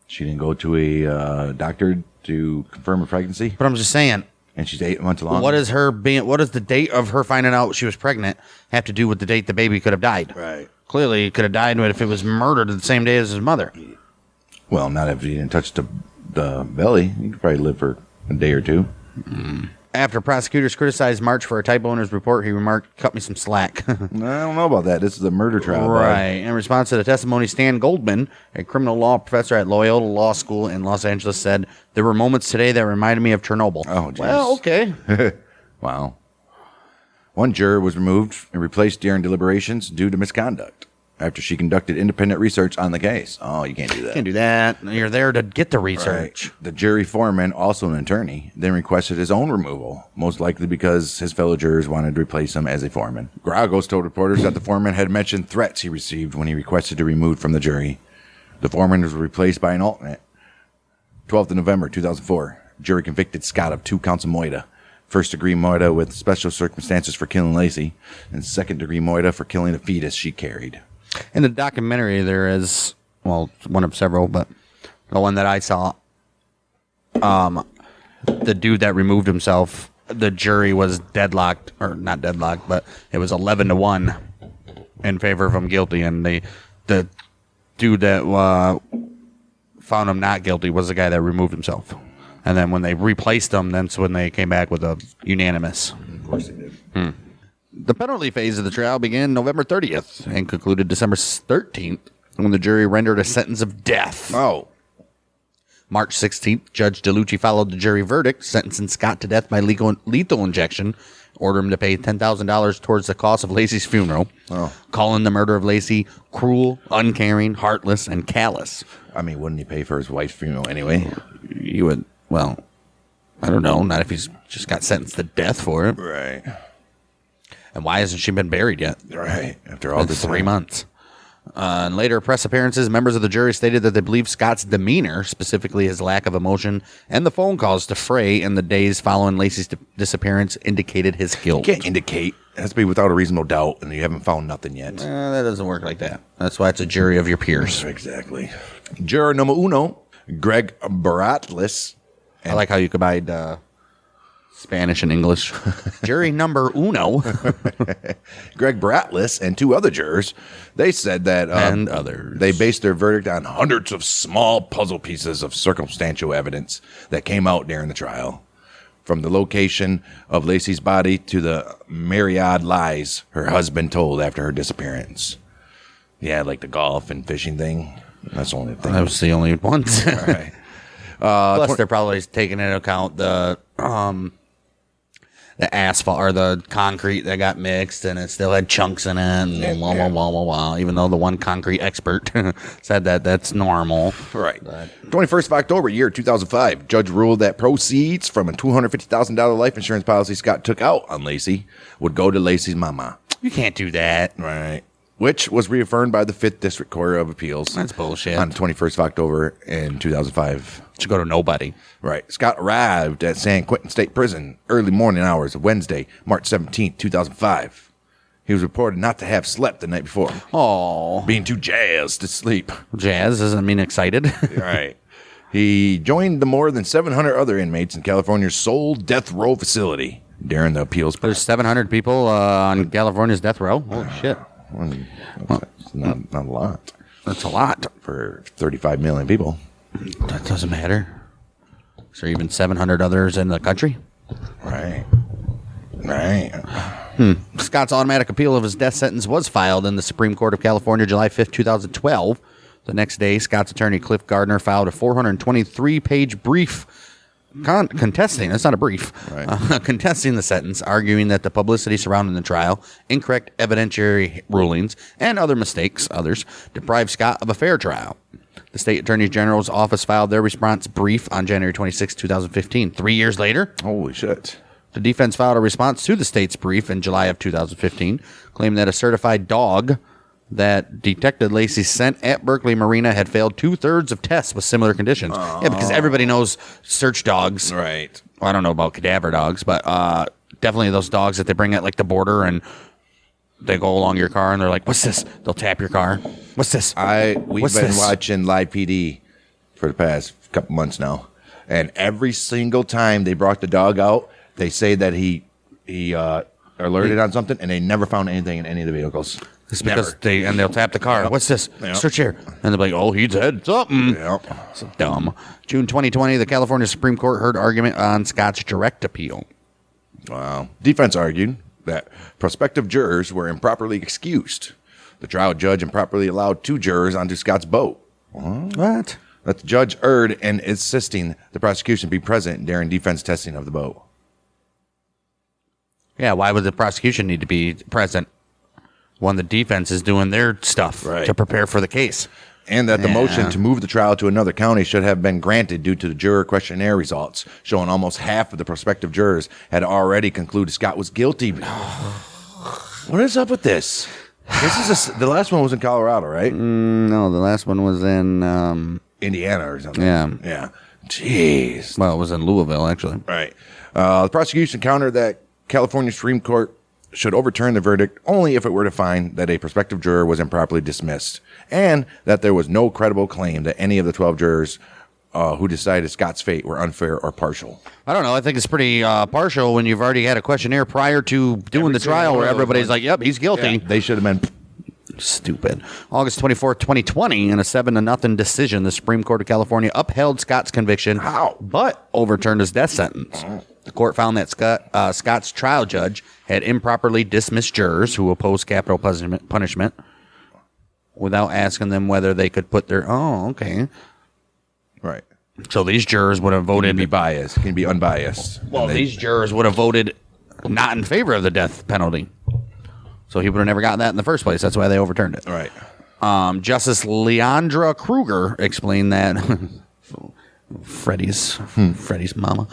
She didn't go to a doctor to confirm a pregnancy? But I'm just saying. And she's 8 months along? What is the date of her finding out she was pregnant have to do with the date the baby could have died? Right. Clearly, it could have died if it was murdered the same day as his mother. Well, not if he didn't touch the belly. He could probably live for a day or two. After prosecutors criticized March for a typo in his report, he remarked, "Cut me some slack." I don't know about that. This is a murder trial. Right. In response to the testimony, Stan Goldman, a criminal law professor at Loyola Law School in Los Angeles, said, "There were moments today that reminded me of Chernobyl." Oh, geez. Well, okay. Wow. One juror was removed and replaced during deliberations due to misconduct after she conducted independent research on the case. Oh, you can't do that. Can't do that. You're there to get the research. Right. The jury foreman, also an attorney, then requested his own removal, most likely because his fellow jurors wanted to replace him as a foreman. Gragos told reporters that the foreman had mentioned threats he received when he requested to be removed from the jury. The foreman was replaced by an alternate. 12th of November, 2004, jury convicted Scott of 2 counts of moida. First-degree moida with special circumstances for killing Laci, and second-degree moida for killing a fetus she carried. In the documentary, there is, well, one of several, but the one that I saw, the dude that removed himself, the jury was deadlocked, or not deadlocked, but it was 11-1 in favor of him guilty, and the dude that found him not guilty was the guy that removed himself. And then when they replaced him, that's when they came back with a unanimous. Of course they did. The penalty phase of the trial began November 30th and concluded December 13th when the jury rendered a sentence of death. Oh. March 16th, Judge DeLucci followed the jury verdict, sentencing Scott to death by lethal injection, ordered him to pay $10,000 towards the cost of Laci's funeral, calling the murder of Laci cruel, uncaring, heartless, and callous. I mean, wouldn't he pay for his wife's funeral anyway? You would, well, I don't know, not if he's just got sentenced to death for it. Right. And why hasn't she been buried yet? Right. After all this 3 months. In later press appearances, members of the jury stated that they believed Scott's demeanor, specifically his lack of emotion, and the phone calls to Frey in the days following Laci's disappearance indicated his guilt. You can't indicate. It has to be without a reasonable doubt, and you haven't found nothing yet. That doesn't work like that. That's why it's a jury of your peers. Exactly. Juror number uno, Greg Baratlis. I like how you combined Spanish and English. Jury number uno. Greg Baratlis and 2 other jurors, they said that and others. They based their verdict on hundreds of small puzzle pieces of circumstantial evidence that came out during the trial. From the location of Laci's body to the myriad lies her husband told after her disappearance. Yeah, like the golf and fishing thing. That's the only thing. That was the only ones. All right. Plus, they're probably taking into account the asphalt or the concrete that got mixed and it still had chunks in it and blah. Even though the one concrete expert said that that's normal. Right. 21st of October, year 2005, judge ruled that proceeds from a $250,000 life insurance policy Scott took out on Laci would go to Laci's mama. You can't do that. Right. Which was reaffirmed by the 5th District Court of Appeals. That's bullshit. On the 21st of October in 2005. Should go to nobody. Right. Scott arrived at San Quentin State Prison early morning hours of Wednesday, March 17th, 2005. He was reported not to have slept the night before. Oh, being too jazzed to sleep. Jazz doesn't mean excited. Right. He joined the more than 700 other inmates in California's sole death row facility during the appeals process. There's 700 people on California's death row. Holy shit. That's not a lot. That's a lot. For 35 million people. That doesn't matter. Is there even 700 others in the country? Right. Scott's automatic appeal of his death sentence was filed in the Supreme Court of California July 5th, 2012. The next day, Scott's attorney, Cliff Gardner, filed a 423-page brief contesting. That's not a brief. Right. Contesting the sentence, arguing that the publicity surrounding the trial, incorrect evidentiary rulings, and others deprived Scott of a fair trial. The state attorney general's office filed their response brief on January 26, 2015. 3 years later, Holy shit. the defense filed a response to the state's brief in July of 2015, claiming that a certified dog that Detective Laci sent at Berkeley Marina had failed 2/3 of tests with similar conditions. Yeah, because everybody knows search dogs. Right. Well, I don't know about cadaver dogs, but definitely those dogs that they bring at like the border and they go along your car and they're like, "What's this?" They'll tap your car. "What's this?" We've been watching Live PD for the past couple months now, and every single time they brought the dog out, they say that he alerted on something, and they never found anything in any of the vehicles. It's because they'll tap the car. Yep. "What's this?" Yep. "Search here." And they're like, "Oh, he's had something." Yep. So dumb. June 2020, the California Supreme Court heard argument on Scott's direct appeal. Wow. Defense argued that prospective jurors were improperly excused. The trial judge improperly allowed 2 jurors onto Scott's boat. What? That the judge erred in insisting the prosecution be present during defense testing of the boat. Yeah, why would the prosecution need to be present when the defense is doing their stuff to prepare for the case? And that the motion to move the trial to another county should have been granted due to the juror questionnaire results, showing almost half of the prospective jurors had already concluded Scott was guilty. What is up with this? The last one was in Colorado, right? No, the last one was in Indiana or something. Yeah. Jeez. Well, it was in Louisville, actually. Right. The prosecution countered that California Supreme Court should overturn the verdict only if it were to find that a prospective juror was improperly dismissed and that there was no credible claim that any of the 12 jurors who decided Scott's fate were unfair or partial. I don't know. I think it's pretty partial when you've already had a questionnaire prior to doing the trial where everybody's like, "Yep, he's guilty." Yeah, they should have been stupid. August 24th, 2020, in a 7-0 decision, the Supreme Court of California upheld Scott's conviction, but overturned his death sentence. The court found that Scott's trial judge had improperly dismissed jurors who opposed capital punishment without asking them whether they could put their... Oh, okay. Right. So these jurors would have voted... Can be unbiased. Well, these jurors would have voted not in favor of the death penalty. So he would have never gotten that in the first place. That's why they overturned it. Right. Justice Leandra Kruger explained that... Freddie's mama...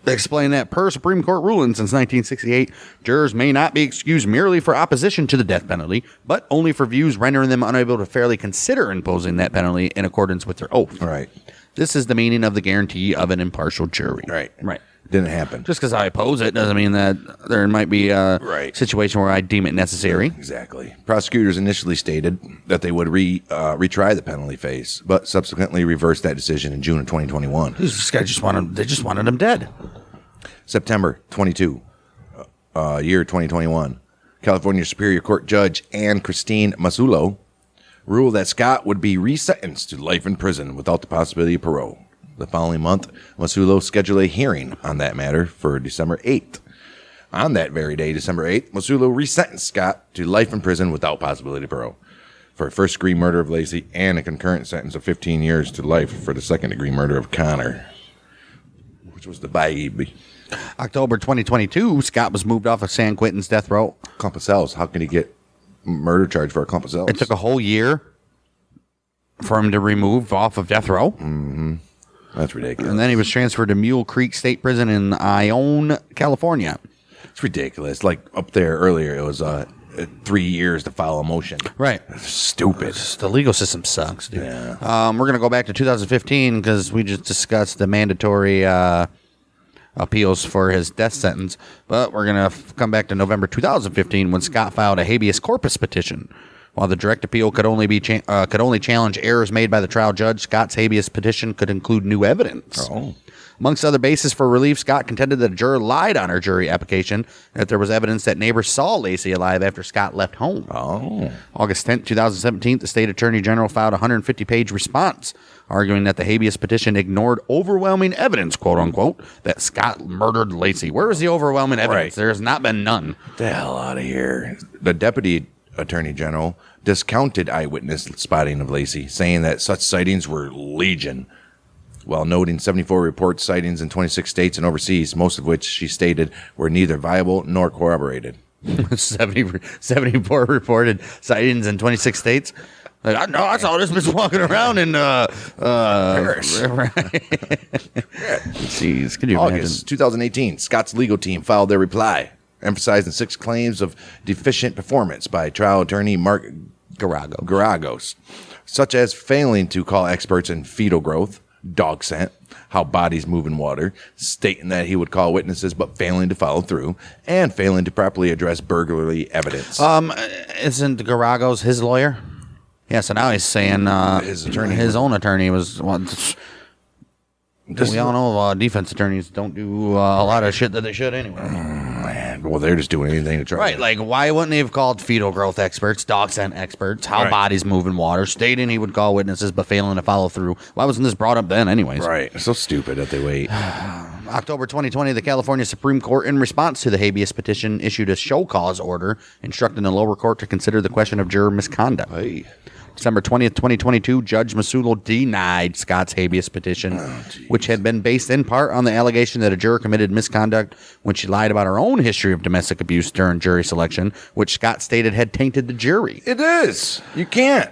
explained that per Supreme Court ruling since 1968, jurors may not be excused merely for opposition to the death penalty, but only for views rendering them unable to fairly consider imposing that penalty in accordance with their oath. Right. This is the meaning of the guarantee of an impartial jury. Right. Right. Didn't happen. Just because I oppose it doesn't mean that there might be a situation where I deem it necessary. Exactly. Prosecutors initially stated that they would retry the penalty phase, but subsequently reversed that decision in June of 2021. This guy they just wanted him dead. September 22, year 2021, California Superior Court Judge Anne Christine Masullo ruled that Scott would be resentenced to life in prison without the possibility of parole. The following month, Masullo scheduled a hearing on that matter for December 8th. On that very day, December 8th, Masullo resentenced Scott to life in prison without possibility of parole for a first-degree murder of Laci and a concurrent sentence of 15 years to life for the second-degree murder of Connor, which was the baby. October 2022, Scott was moved off of San Quentin's death row. Clump of cells. How can he get murder charge for a clump of cells? It took a whole year for him to remove off of death row. Mm-hmm. That's ridiculous. And then he was transferred to Mule Creek State Prison in Ione, California. It's ridiculous. Like up there earlier, it was 3 years to file a motion. Right. Stupid. The legal system sucks, dude. Yeah. We're going to go back to 2015 because we just discussed the mandatory appeals for his death sentence. But we're going to come back to November 2015 when Scott filed a habeas corpus petition. While the direct appeal could only challenge errors made by the trial judge, Scott's habeas petition could include new evidence. Oh. Amongst other bases for relief, Scott contended that a juror lied on her jury application, and that there was evidence that neighbors saw Laci alive after Scott left home. Oh. August 10, 2017, the state attorney general filed a 150-page response, arguing that the habeas petition ignored overwhelming evidence, quote-unquote, that Scott murdered Laci. Where is the overwhelming evidence? There has not been none. Get the hell out of here. The deputy attorney general discounted eyewitness spotting of Laci, saying that such sightings were legion. while noting 74 reports sightings in 26 states and overseas, most of which she stated were neither viable nor corroborated. 74 reported sightings in 26 states. Like, I saw this bitch walking around in Paris. Jeez, can you August 2018, Scott's legal team filed their reply, emphasizing 6 claims of deficient performance by trial attorney Mark Garagos, such as failing to call experts in fetal growth, dog scent, how bodies move in water, stating that he would call witnesses but failing to follow through, and failing to properly address burglary evidence. Isn't Garagos his lawyer? Yeah, so now he's saying his own attorney was. Well, we all know defense attorneys don't do a lot of shit that they should anyway. Man, well, they're just doing anything to try. Right, like why wouldn't he have called fetal growth experts, dog scent experts, how bodies move in water, stating he would call witnesses but failing to follow through? Why wasn't this brought up then anyways? Right, so stupid that they wait. October 2020, the California Supreme Court, in response to the habeas petition, issued a show cause order instructing the lower court to consider the question of juror misconduct. Hey. December 20th, 2022, Judge Masulo denied Scott's habeas petition, which had been based in part on the allegation that a juror committed misconduct when she lied about her own history of domestic abuse during jury selection, which Scott stated had tainted the jury. It is. You can't.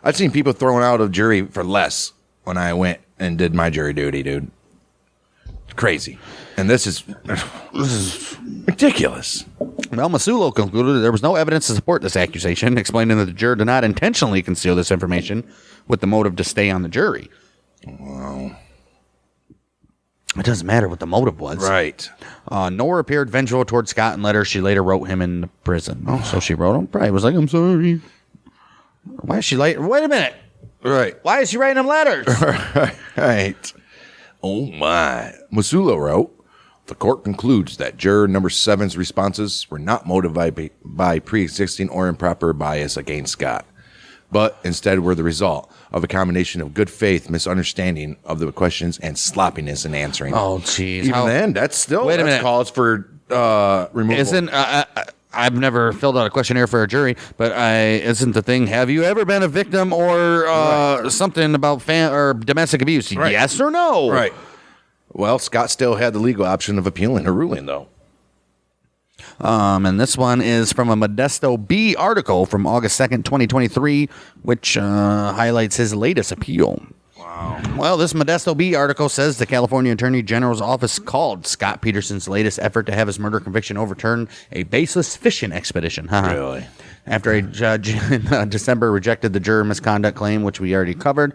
I've seen people thrown out of jury for less when I went and did my jury duty, dude. Crazy. And this is ridiculous. Well, Masulo concluded that there was no evidence to support this accusation, explaining that the juror did not intentionally conceal this information with the motive to stay on the jury. Wow. It doesn't matter what the motive was. Right. Nor appeared vengeful towards Scott in letters she later wrote him in prison. Oh, so she wrote him? Probably was like, I'm sorry. Why is she late? Wait a minute. Right. Why is she writing him letters? Right. Oh, my. Masulo wrote, the court concludes that juror number 7's responses were not motivated by pre-existing or improper bias against Scott, but instead were the result of a combination of good faith, misunderstanding of the questions, and sloppiness in answering. Oh, jeez. Even then, that's still Wait a minute. calls for removal. Isn't I've never filled out a questionnaire for a jury, but isn't the thing, have you ever been a victim or something about or domestic abuse? Right. Yes or no? Right. Well, Scott still had the legal option of appealing her ruling, though. And this one is from a Modesto B article from August 2nd, 2023, which highlights his latest appeal. Wow. Well, this Modesto B article says the California Attorney General's office called Scott Peterson's latest effort to have his murder conviction overturned a baseless fishing expedition. Really? After a judge in December rejected the juror misconduct claim, which we already covered,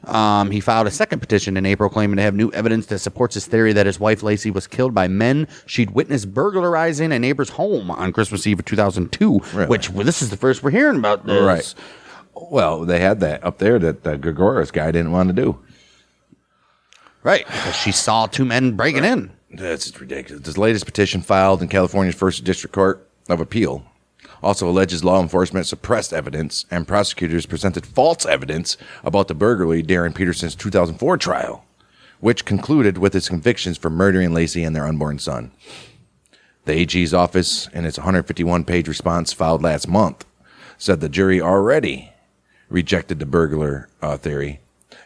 he filed a second petition in April claiming to have new evidence that supports his theory that his wife Laci was killed by men she'd witnessed burglarizing a neighbor's home on Christmas Eve of 2002, Really? which this is the first we're hearing about this. Right. Well, they had that up there that the Gregoris guy didn't want to do. Right, because she saw 2 men breaking in. That's ridiculous. This latest petition filed in California's First District Court of Appeal also alleges law enforcement suppressed evidence and prosecutors presented false evidence about the burglary during Peterson's 2004 trial, which concluded with his convictions for murdering Laci and their unborn son. The AG's office, in its 151-page response filed last month, said the jury already rejected the burglar theory,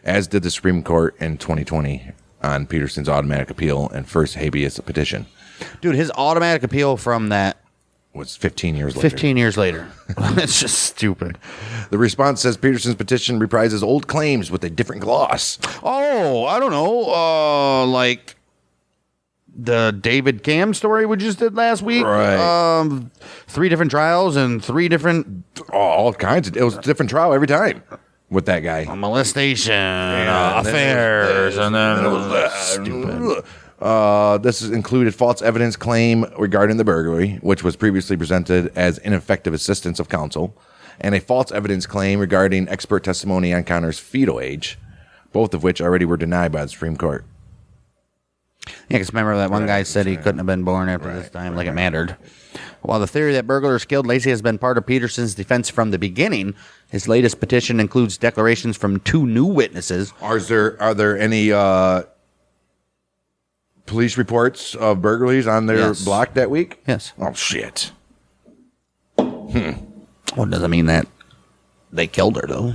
as did the Supreme Court in 2020 on Peterson's automatic appeal and first habeas petition. Dude, his automatic appeal from that Was 15 years later. 15 years later. It's just stupid. The response says Peterson's petition reprises old claims with a different gloss. Oh, I don't know. Like the David Cam story we just did last week. Right. 3 different trials and 3 different All kinds of. It was a different trial every time with that guy. molestation affairs, and then it was stupid. This has included false evidence claim regarding the burglary, which was previously presented as ineffective assistance of counsel, and a false evidence claim regarding expert testimony on Connor's fetal age, both of which already were denied by the Supreme Court. Yeah, because remember that one guy said he couldn't have been born after this time, like it mattered. While the theory that burglars killed Laci has been part of Peterson's defense from the beginning, his latest petition includes declarations from 2 new witnesses. Are there any police reports of burglaries on their block that week? Yes. Oh, shit. What doesn't mean that They killed her, though.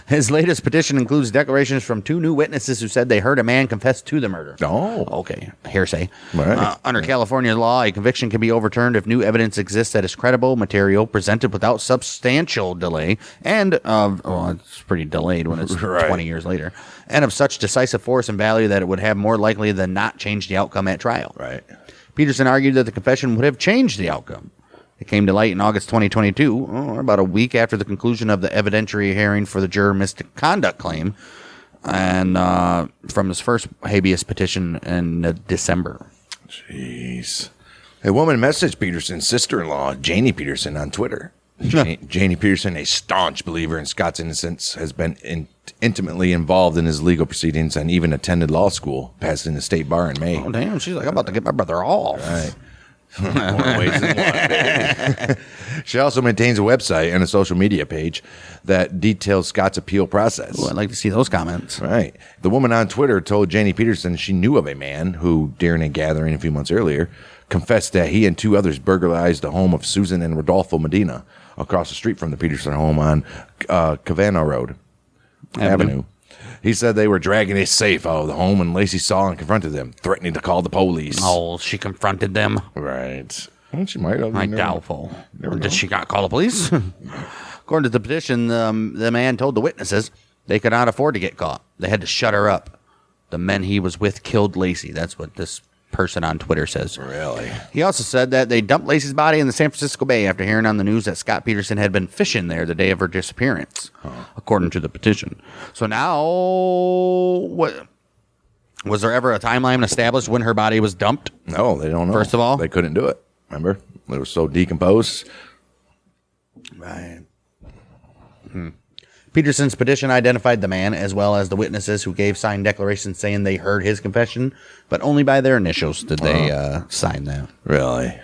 His latest petition includes declarations from 2 new witnesses who said they heard a man confess to the murder. Oh. Okay. Hearsay. Right. Under California law, a conviction can be overturned if new evidence exists that is credible material presented without substantial delay and it's pretty delayed when it's 20 years later, and of such decisive force and value that it would have more likely than not changed the outcome at trial. Right. Peterson argued that the confession would have changed the outcome. It came to light in August 2022, about a week after the conclusion of the evidentiary hearing for the juror misconduct claim, and from his first habeas petition in December. Jeez. A woman messaged Peterson's sister-in-law, Janie Peterson, on Twitter. Janie Peterson, a staunch believer in Scott's innocence, has been intimately involved in his legal proceedings and even attended law school, passing the state bar in May. Oh, damn. She's like, I'm about to get my brother off. Right. More ways than one, baby. She also maintains a website and a social media page that details Scott's appeal process. Ooh, I'd like to see those comments. Right. The woman on Twitter told Janie Peterson she knew of a man who, during a gathering a few months earlier, confessed that he and 2 others burglarized the home of Susan and Rodolfo Medina across the street from the Peterson home on Cavanaugh Road Avenue. He said they were dragging a safe out of the home, and Laci saw and confronted them, threatening to call the police. Oh, she confronted them? Right. Well, she might have. Doubtful. Did she not call the police? According to the petition, the man told the witnesses they could not afford to get caught. They had to shut her up. The men he was with killed Laci. That's what this person on Twitter says. Really? He also said that they dumped Laci's body in the San Francisco Bay after hearing on the news that Scott Peterson had been fishing there the day of her disappearance, according to the petition. So now, what was there ever a timeline established when her body was dumped? No, they don't know. First of all, they couldn't do it. Remember? They were so decomposed. Right. Peterson's petition identified the man as well as the witnesses who gave signed declarations saying they heard his confession, but only by their initials did they sign that. Really?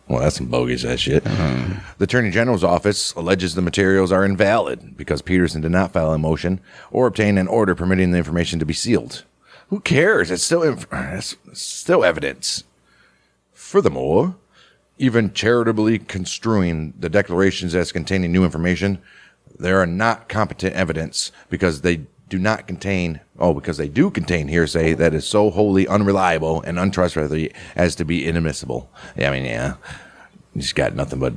Well, that's some bogus ass shit. The Attorney General's office alleges the materials are invalid because Peterson did not file a motion or obtain an order permitting the information to be sealed. Who cares? It's still evidence. Furthermore, even charitably construing the declarations as containing new information, there are not competent evidence because they do contain hearsay that is so wholly unreliable and untrustworthy as to be inadmissible. Yeah, I mean, yeah. You just got nothing but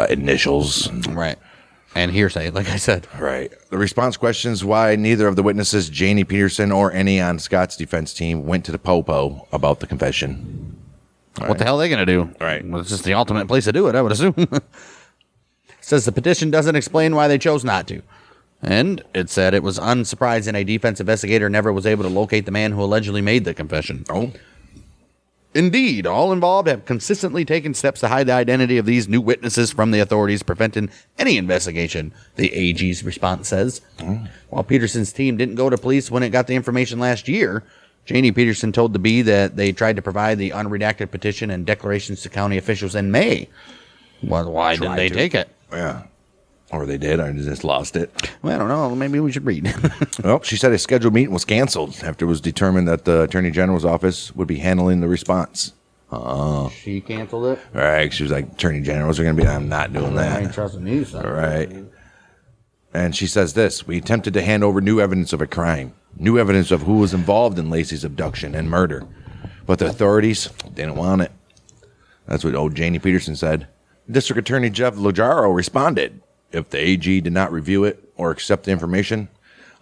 initials. Right. And hearsay, like I said. Right. The response questions why neither of the witnesses, Janie Peterson or any on Scott's defense team, went to the Popo about the confession. What the hell are they going to do? Right. Well, it's just the ultimate place to do it, I would assume. Says the petition doesn't explain why they chose not to. And it said it was unsurprising a defense investigator never was able to locate the man who allegedly made the confession. Oh. Indeed, all involved have consistently taken steps to hide the identity of these new witnesses from the authorities, preventing any investigation, the AG's response says. While Peterson's team didn't go to police when it got the information last year, Janie Peterson told the Bee that they tried to provide the unredacted petition and declarations to county officials in May. Well, why didn't they take it? Yeah. Or they did, or they just lost it. Well, I don't know. Maybe we should read. Well, she said a scheduled meeting was canceled after it was determined that the Attorney General's office would be handling the response. She canceled it? All right. She was like, Attorney Generals are going to be, I'm not doing that. I ain't trusting you, son. All right. And she says this, we attempted to hand over new evidence of a crime, new evidence of who was involved in Laci's abduction and murder. But the authorities didn't want it. That's what old Janie Peterson said. District Attorney Jeff Lojaro responded, if the AG did not review it or accept the information,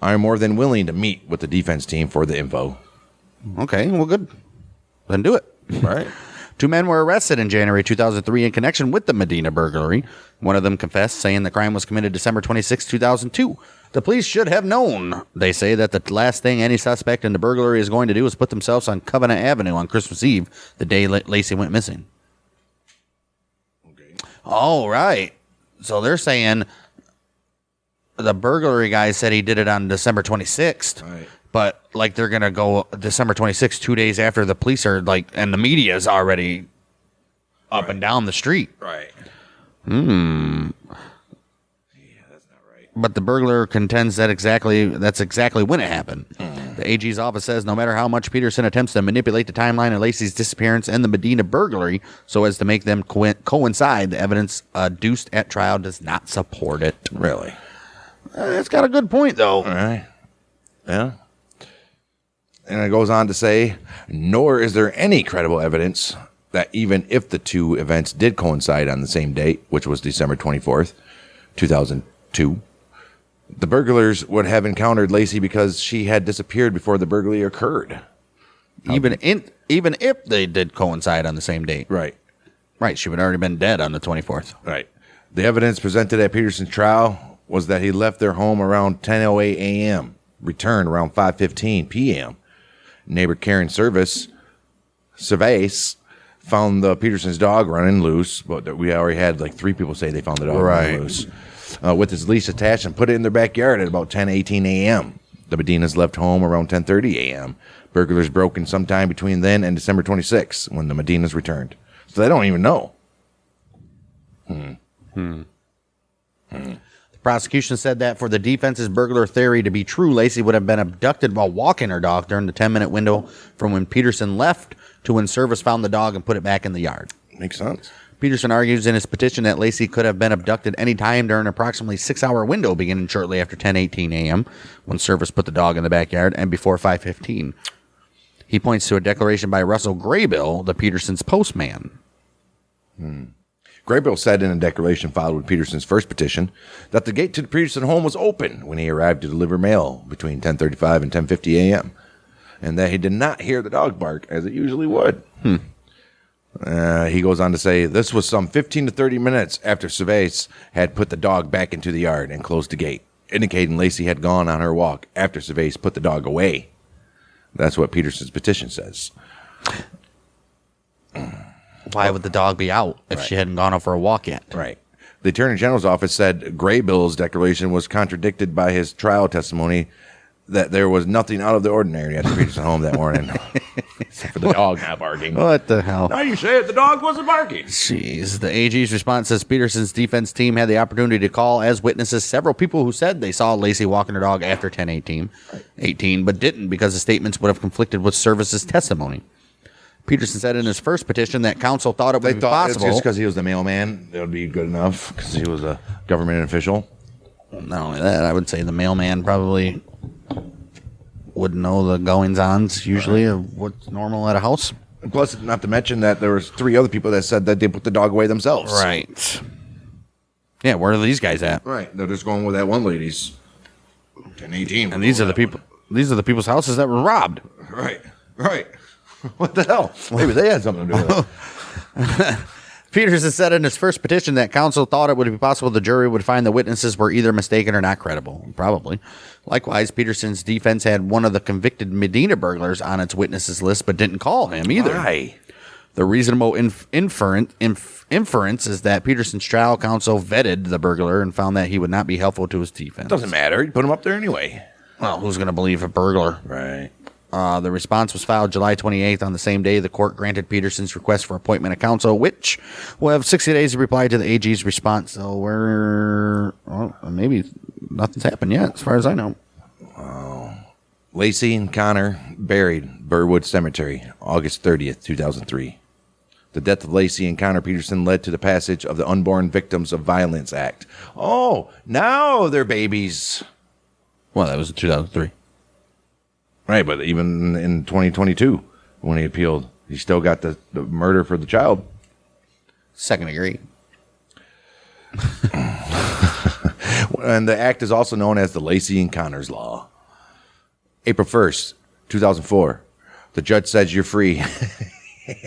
I am more than willing to meet with the defense team for the info. Okay, well, good. Then do it. Right. 2 men were arrested in January 2003 in connection with the Medina burglary. One of them confessed, saying the crime was committed December 26, 2002. The police should have known. They say that the last thing any suspect in the burglary is going to do is put themselves on Covenant Avenue on Christmas Eve, the day Laci went missing. Okay. Oh, right. So they're saying the burglary guy said he did it on December 26th. Right. But, like, they're going to go December 26th, 2 days after the police are, like, and the media is already up and down the street. Right. Yeah, that's not right. But the burglar contends that that's exactly when it happened. They The AG's office says no matter how much Peterson attempts to manipulate the timeline of Laci's disappearance and the Medina burglary so as to make them coincide, the evidence adduced at trial does not support it. Really? It's got a good point, though. All right. Yeah. And it goes on to say, nor is there any credible evidence that even if the two events did coincide on the same date, which was December 24th, 2002, the burglars would have encountered Laci because she had disappeared before the burglary occurred. Even if they did coincide on the same date. Right. Right, she would have already been dead on the 24th. Right. The evidence presented at Peterson's trial was that he left their home around 10:08 a.m., returned around 5:15 p.m. Neighbor Karen Service found the Peterson's dog running loose, but we already had like 3 people say they found the dog running loose with his leash attached and put it in their backyard at about 10:18 a.m. The Medinas left home around 10:30 a.m. Burglars broke in sometime between then and December 26th when the Medinas returned. So they don't even know. The prosecution said that for the defense's burglar theory to be true, Laci would have been abducted while walking her dog during the 10-minute window from when Peterson left to when Service found the dog and put it back in the yard. Makes sense. Peterson argues in his petition that Laci could have been abducted any time during an approximately 6-hour window beginning shortly after 10:18 a.m. when Service put the dog in the backyard and before 5:15. He points to a declaration by Russell Graybill, the Peterson's postman. Graybill said in a declaration filed with Peterson's first petition that the gate to the Peterson home was open when he arrived to deliver mail between 10:35 and 10:50 a.m. and that he did not hear the dog bark as it usually would. He goes on to say this was some 15 to 30 minutes after Cervais had put the dog back into the yard and closed the gate, indicating Laci had gone on her walk after Cervais put the dog away. That's what Peterson's petition says. Why would the dog be out if she hadn't gone out for a walk yet? Right. The Attorney General's office said Graybill's declaration was contradicted by his trial testimony that there was nothing out of the ordinary at the Peterson home that morning. Except for the dog not barking. What the hell? Now you say it, the dog wasn't barking. Jeez. The AG's response says Peterson's defense team had the opportunity to call as witnesses several people who said they saw Laci walking her dog after 10:18, but didn't because the statements would have conflicted with Service's testimony. Peterson said in his first petition that counsel thought it would be possible. Just because he was the mailman, it would be good enough because he was a government official. Not only that, I would say the mailman probably would know the goings-ons usually of what's normal at a house. Plus, not to mention that there was 3 other people that said that they put the dog away themselves. Right. Yeah, where are these guys at? Right. They're just going with that one lady's 10:18. And these are the people. These are the people's houses that were robbed. Right. Right. What the hell? Maybe they had something to do with it. Peterson said in his first petition that counsel thought it would be possible the jury would find the witnesses were either mistaken or not credible. Probably. Likewise, Peterson's defense had one of the convicted Medina burglars on its witnesses list, but didn't call him either. Why? The reasonable inference is that Peterson's trial counsel vetted the burglar and found that he would not be helpful to his defense. Doesn't matter. You put him up there anyway. Well, who's going to believe a burglar? Right. The response was filed July 28th. On the same day, the court granted Peterson's request for appointment of counsel, which will have 60 days to reply to the AG's response. So maybe nothing's happened yet, as far as I know. Laci and Connor buried Burwood Cemetery, August 30th, 2003. The death of Laci and Connor Peterson led to the passage of the Unborn Victims of Violence Act. Oh, now they're babies. Well, that was in 2003. Right, but even in 2022, when he appealed, he still got the murder for the child. Second degree. And the act is also known as the Laci and Connors Law. April 1st, 2004, the judge says you're free.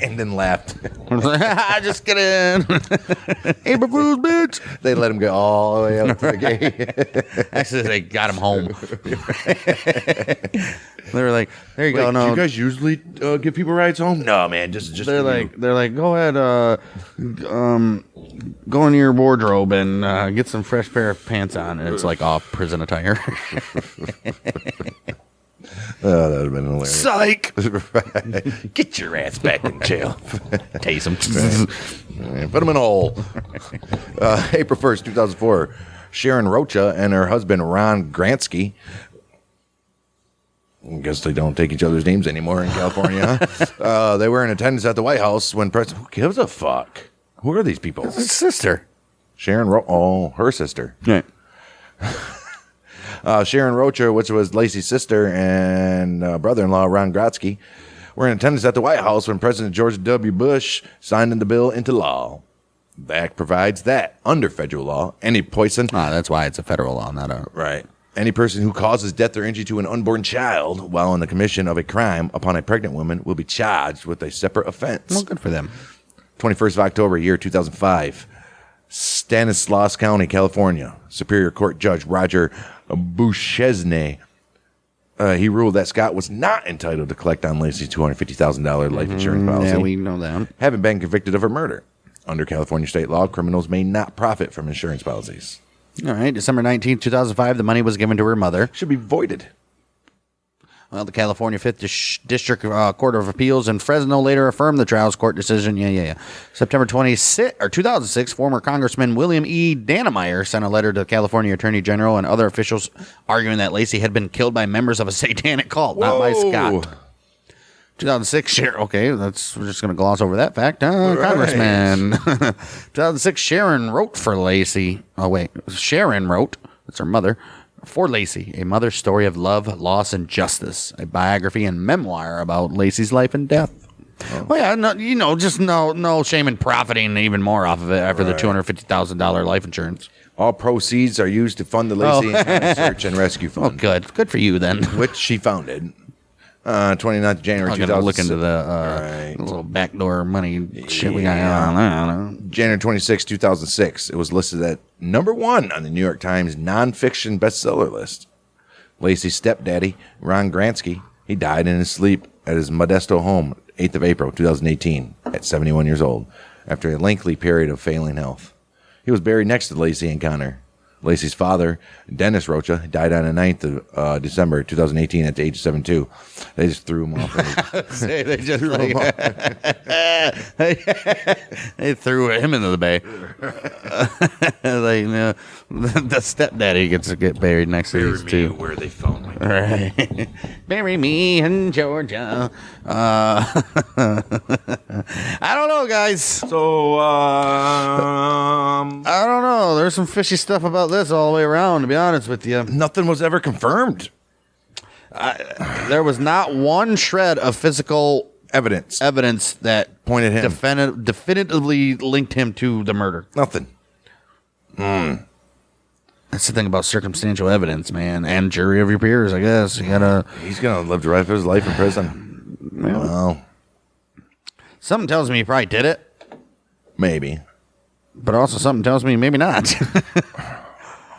And then laughed. Just kidding. April Fool's, bitch. They let him go all the way up to the gate. Actually, they got him home. They were like, "There you go." No, do you guys usually give people rides home? No, man. Just they're like, "Go ahead, go into your wardrobe and get some fresh pair of pants on." And it's like, "Oh, prison attire." Oh, that would have been hilarious. Psych! Get your ass back in jail. Tase him. Put him in a hole. April 1st, 2004, Sharon Rocha and her husband, Ron Gransky, I guess they don't take each other's names anymore in California. Huh? They were in attendance at the White House when President... Who gives a fuck? Who are these people? His sister. Her sister. Right. Sharon Rocha, which was Laci's sister, and brother-in-law Ron Grotsky, were in attendance at the White House when President George W. Bush signed the bill into law. The act provides that, under federal law, any person... that's why it's a federal law, not a... Right. Any person who causes death or injury to an unborn child while in the commission of a crime upon a pregnant woman will be charged with a separate offense. Well, good for them. 21st of October, year 2005. Stanislaus County, California. Superior Court Judge Roger Bouchesne. He ruled that Scott was not entitled to collect on Laci's $250,000 life insurance policy. Yeah, we know that. Having been convicted of a murder. Under California state law, criminals may not profit from insurance policies. All right, December 19th, 2005, the money was given to her mother. Should be voided. Well, the California 5th District Court of Appeals in Fresno later affirmed the trial's court decision. September 2006, former Congressman William E. Dannemeyer sent a letter to the California Attorney General and other officials arguing that Laci had been killed by members of a satanic cult, not by Scott. 2006, we're just going to gloss over that fact. Congressman. 2006, Sharon wrote for Laci. Sharon wrote, that's her mother, for Laci, a mother's story of love, loss, and justice, a biography and memoir about Laci's life and death. Oh. Well, yeah, just no shame in profiting even more off of it after the $250,000 life insurance. All proceeds are used to fund the Laci and County Search and Rescue Fund. Oh, good. Good for you, then. Which she founded. 29th January 2006. I'm going to look into the little backdoor money shit we got on. I don't know. January 26, 2006. It was listed at number 1 on the New York Times nonfiction bestseller list. Laci's stepdaddy, Ron Gransky, he died in his sleep at his Modesto home, 8th of April, 2018, at 71 years old, after a lengthy period of failing health. He was buried next to Laci and Connor. Laci's father, Dennis Rocha, died on the 9th of December 2018 at the age of 72. They just threw him off. They just threw him off. They threw him into the bay. The stepdaddy gets to get buried next to these two. Where they found me. Right. Bury me in Georgia. I don't know, guys. So, I don't know. There's some fishy stuff about this all the way around, to be honest with you. Nothing was ever confirmed. There was not one shred of physical evidence that pointed him definitively linked him to the murder. Nothing. That's the thing about circumstantial evidence, man, and jury of your peers. I guess he's gonna live the rest of his life in prison. Yeah. Well, something tells me he probably did it. Maybe. But also something tells me maybe not.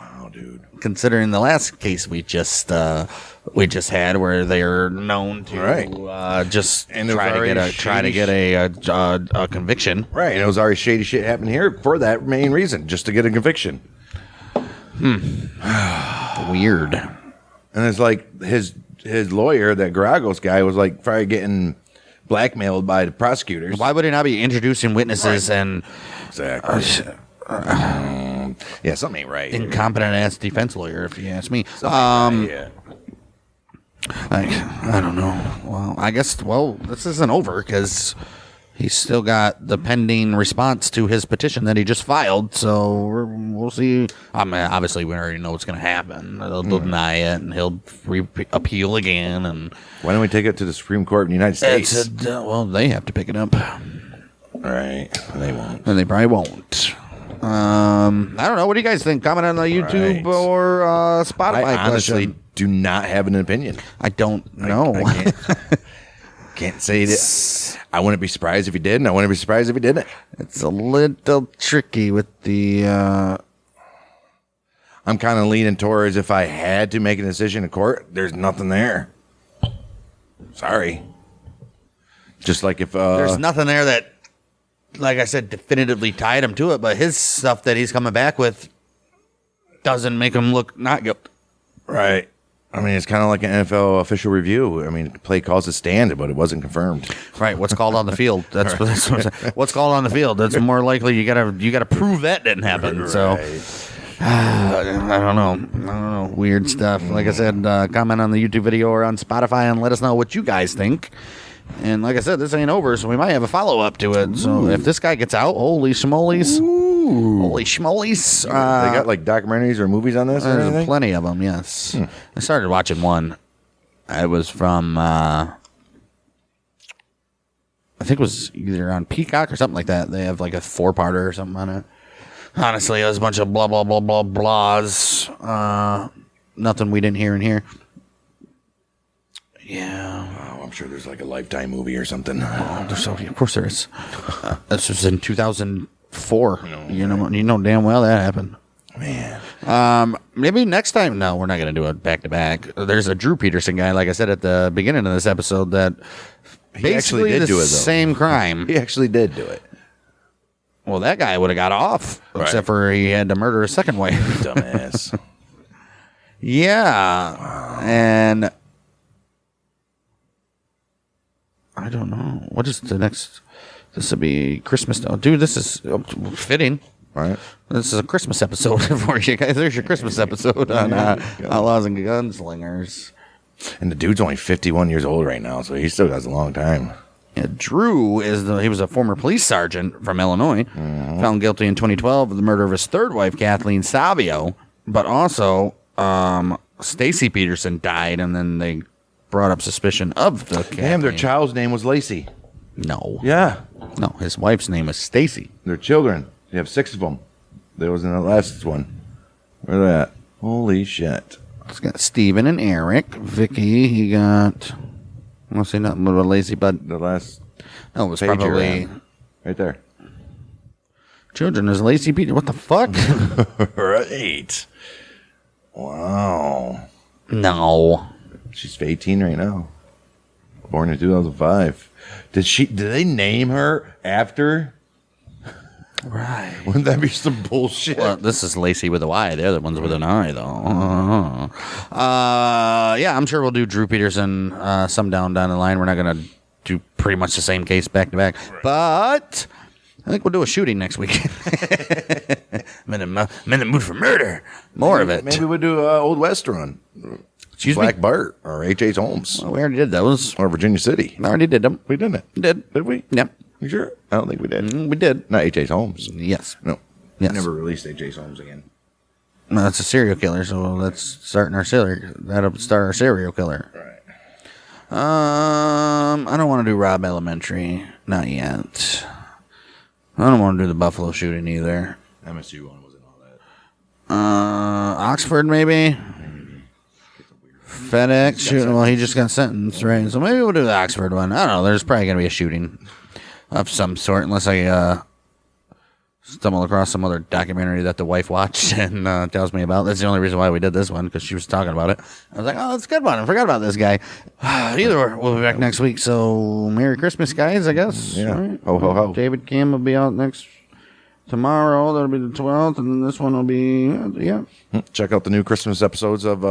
Wow, dude. Considering the last case we just had, where they are known to just try to get a conviction. Right, and it was already shady shit happening here for that main reason, just to get a conviction. Weird. And it's like his lawyer, that Garagos guy, was like probably getting blackmailed by the prosecutors. Why would he not be introducing witnesses and exactly? Yeah, something ain't right. Incompetent ass defense lawyer, if you ask me. Yeah. I don't know. Well, I guess this isn't over because he's still got the pending response to his petition that he just filed. So we'll see. I mean, obviously, we already know what's going to happen. They'll deny it, and he'll appeal again. And why don't we take it to the Supreme Court of the United States? They have to pick it up. All right, they won't. And they probably won't. I don't know. What do you guys think? Comment on the YouTube or Spotify. I honestly do not have an opinion. I don't know. I can't say that. I wouldn't be surprised if he did, and I wouldn't be surprised if he didn't. It's a little tricky with the... I'm kind of leaning towards if I had to make a decision in court, there's nothing there. Sorry. Just like if... there's nothing there that, like I said, definitively tied him to it, but his stuff that he's coming back with doesn't make him look not guilty. Right. I mean, it's kind of like an NFL official review. I mean, play calls a stand, but it wasn't confirmed. Right. What's called on the field? That's what's called on the field. That's more likely you gotta prove that didn't happen. Right. So I don't know. Weird stuff. Like I said, comment on the YouTube video or on Spotify and let us know what you guys think. And like I said, this ain't over, so we might have a follow-up to it. So if this guy gets out, holy schmolies. Holy schmolies. They got like documentaries or movies on this? There's plenty of them, yes. I started watching one. It was from, I think it was either on Peacock or something like that. They have like a 4-parter or something on it. Honestly, it was a bunch of blah, blah, blah, blah, blahs. Nothing we didn't hear in here. Yeah. Oh, I'm sure there's like a Lifetime movie or something. Of course there is. This was in 2004. You know damn well that happened. Man. Maybe next time. No, we're not going to do it back to back. There's a Drew Peterson guy, like I said at the beginning of this episode, that He actually did do it, though. Same crime. He actually did do it. Well, that guy would have got off, except for he had to murder his second wife. Dumbass. Yeah. And I don't know. What is the next? This would be Christmas. Oh, dude, this is fitting. Right. This is a Christmas episode for you guys. There's your Christmas episode on Outlaws and Gunslingers. And the dude's only 51 years old right now, so he still has a long time. Yeah, Drew he was a former police sergeant from Illinois, found guilty in 2012 of the murder of his third wife, Kathleen Savio, but also Laci Peterson died, and then they brought up suspicion of the Kathleen. Damn, their child's name was Laci. No. Yeah. No, his wife's name is Stacy. Their children. They have 6 of them. There was in the last one. Where they at? Holy shit. He's got Steven and Eric. Vicky, he got... I won't say nothing about Laci, but... The last... No, it was probably... Right there. Children is Laci Peterson. What the fuck? Right. Wow. No. She's 18 right now. Born in 2005. Did they name her after? Right. Wouldn't that be some bullshit? Well, this is Laci with a Y. The other one's with an I, though. Yeah, I'm sure we'll do Drew Peterson some down the line. We're not going to do pretty much the same case back to back. Right. But I think we'll do a shooting next week. I'm in the mood for murder. More of it. Maybe we'll do Old West run. Excuse Black me? Bart or H.H. Holmes. Well, we already did those. Or Virginia City. I already did them. We didn't. Did we? Yep. You sure? I don't think we did. We did. Not H.H. Holmes. Yes. No. Yes. Never released H.H. Holmes again. No, that's a serial killer, so that's starting our serial. That'll start our serial killer. Right. I don't want to do Rob Elementary. Not yet. I don't want to do the Buffalo shooting either. MSU one wasn't all that. Oxford maybe. FedEx shooting. Well, he just got sentenced, right? So maybe we'll do the Oxford one. I don't know. There's probably gonna be a shooting of some sort, unless I stumble across some other documentary that the wife watched and tells me about. That's the only reason why we did this one, because she was talking about it. I was like, oh, that's a good one. I forgot about this guy. Either way, we'll be back next week. So Merry Christmas, guys, I guess. Yeah. Right? Ho, ho, ho. David Kim will be out tomorrow. That'll be the 12th, and then this one will be, yeah. Check out the new Christmas episodes of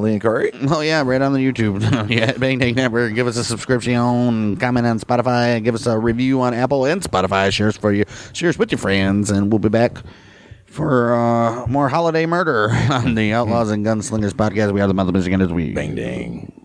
Lee and Corey. Oh, yeah, right on the YouTube. Yeah, Bang Tank Network. Give us a subscription, comment on Spotify, give us a review on Apple and Spotify. Share us with your friends, and we'll be back for more holiday murder on the Outlaws and Gunslingers podcast. We are the month of Michigan this week. Bang dang.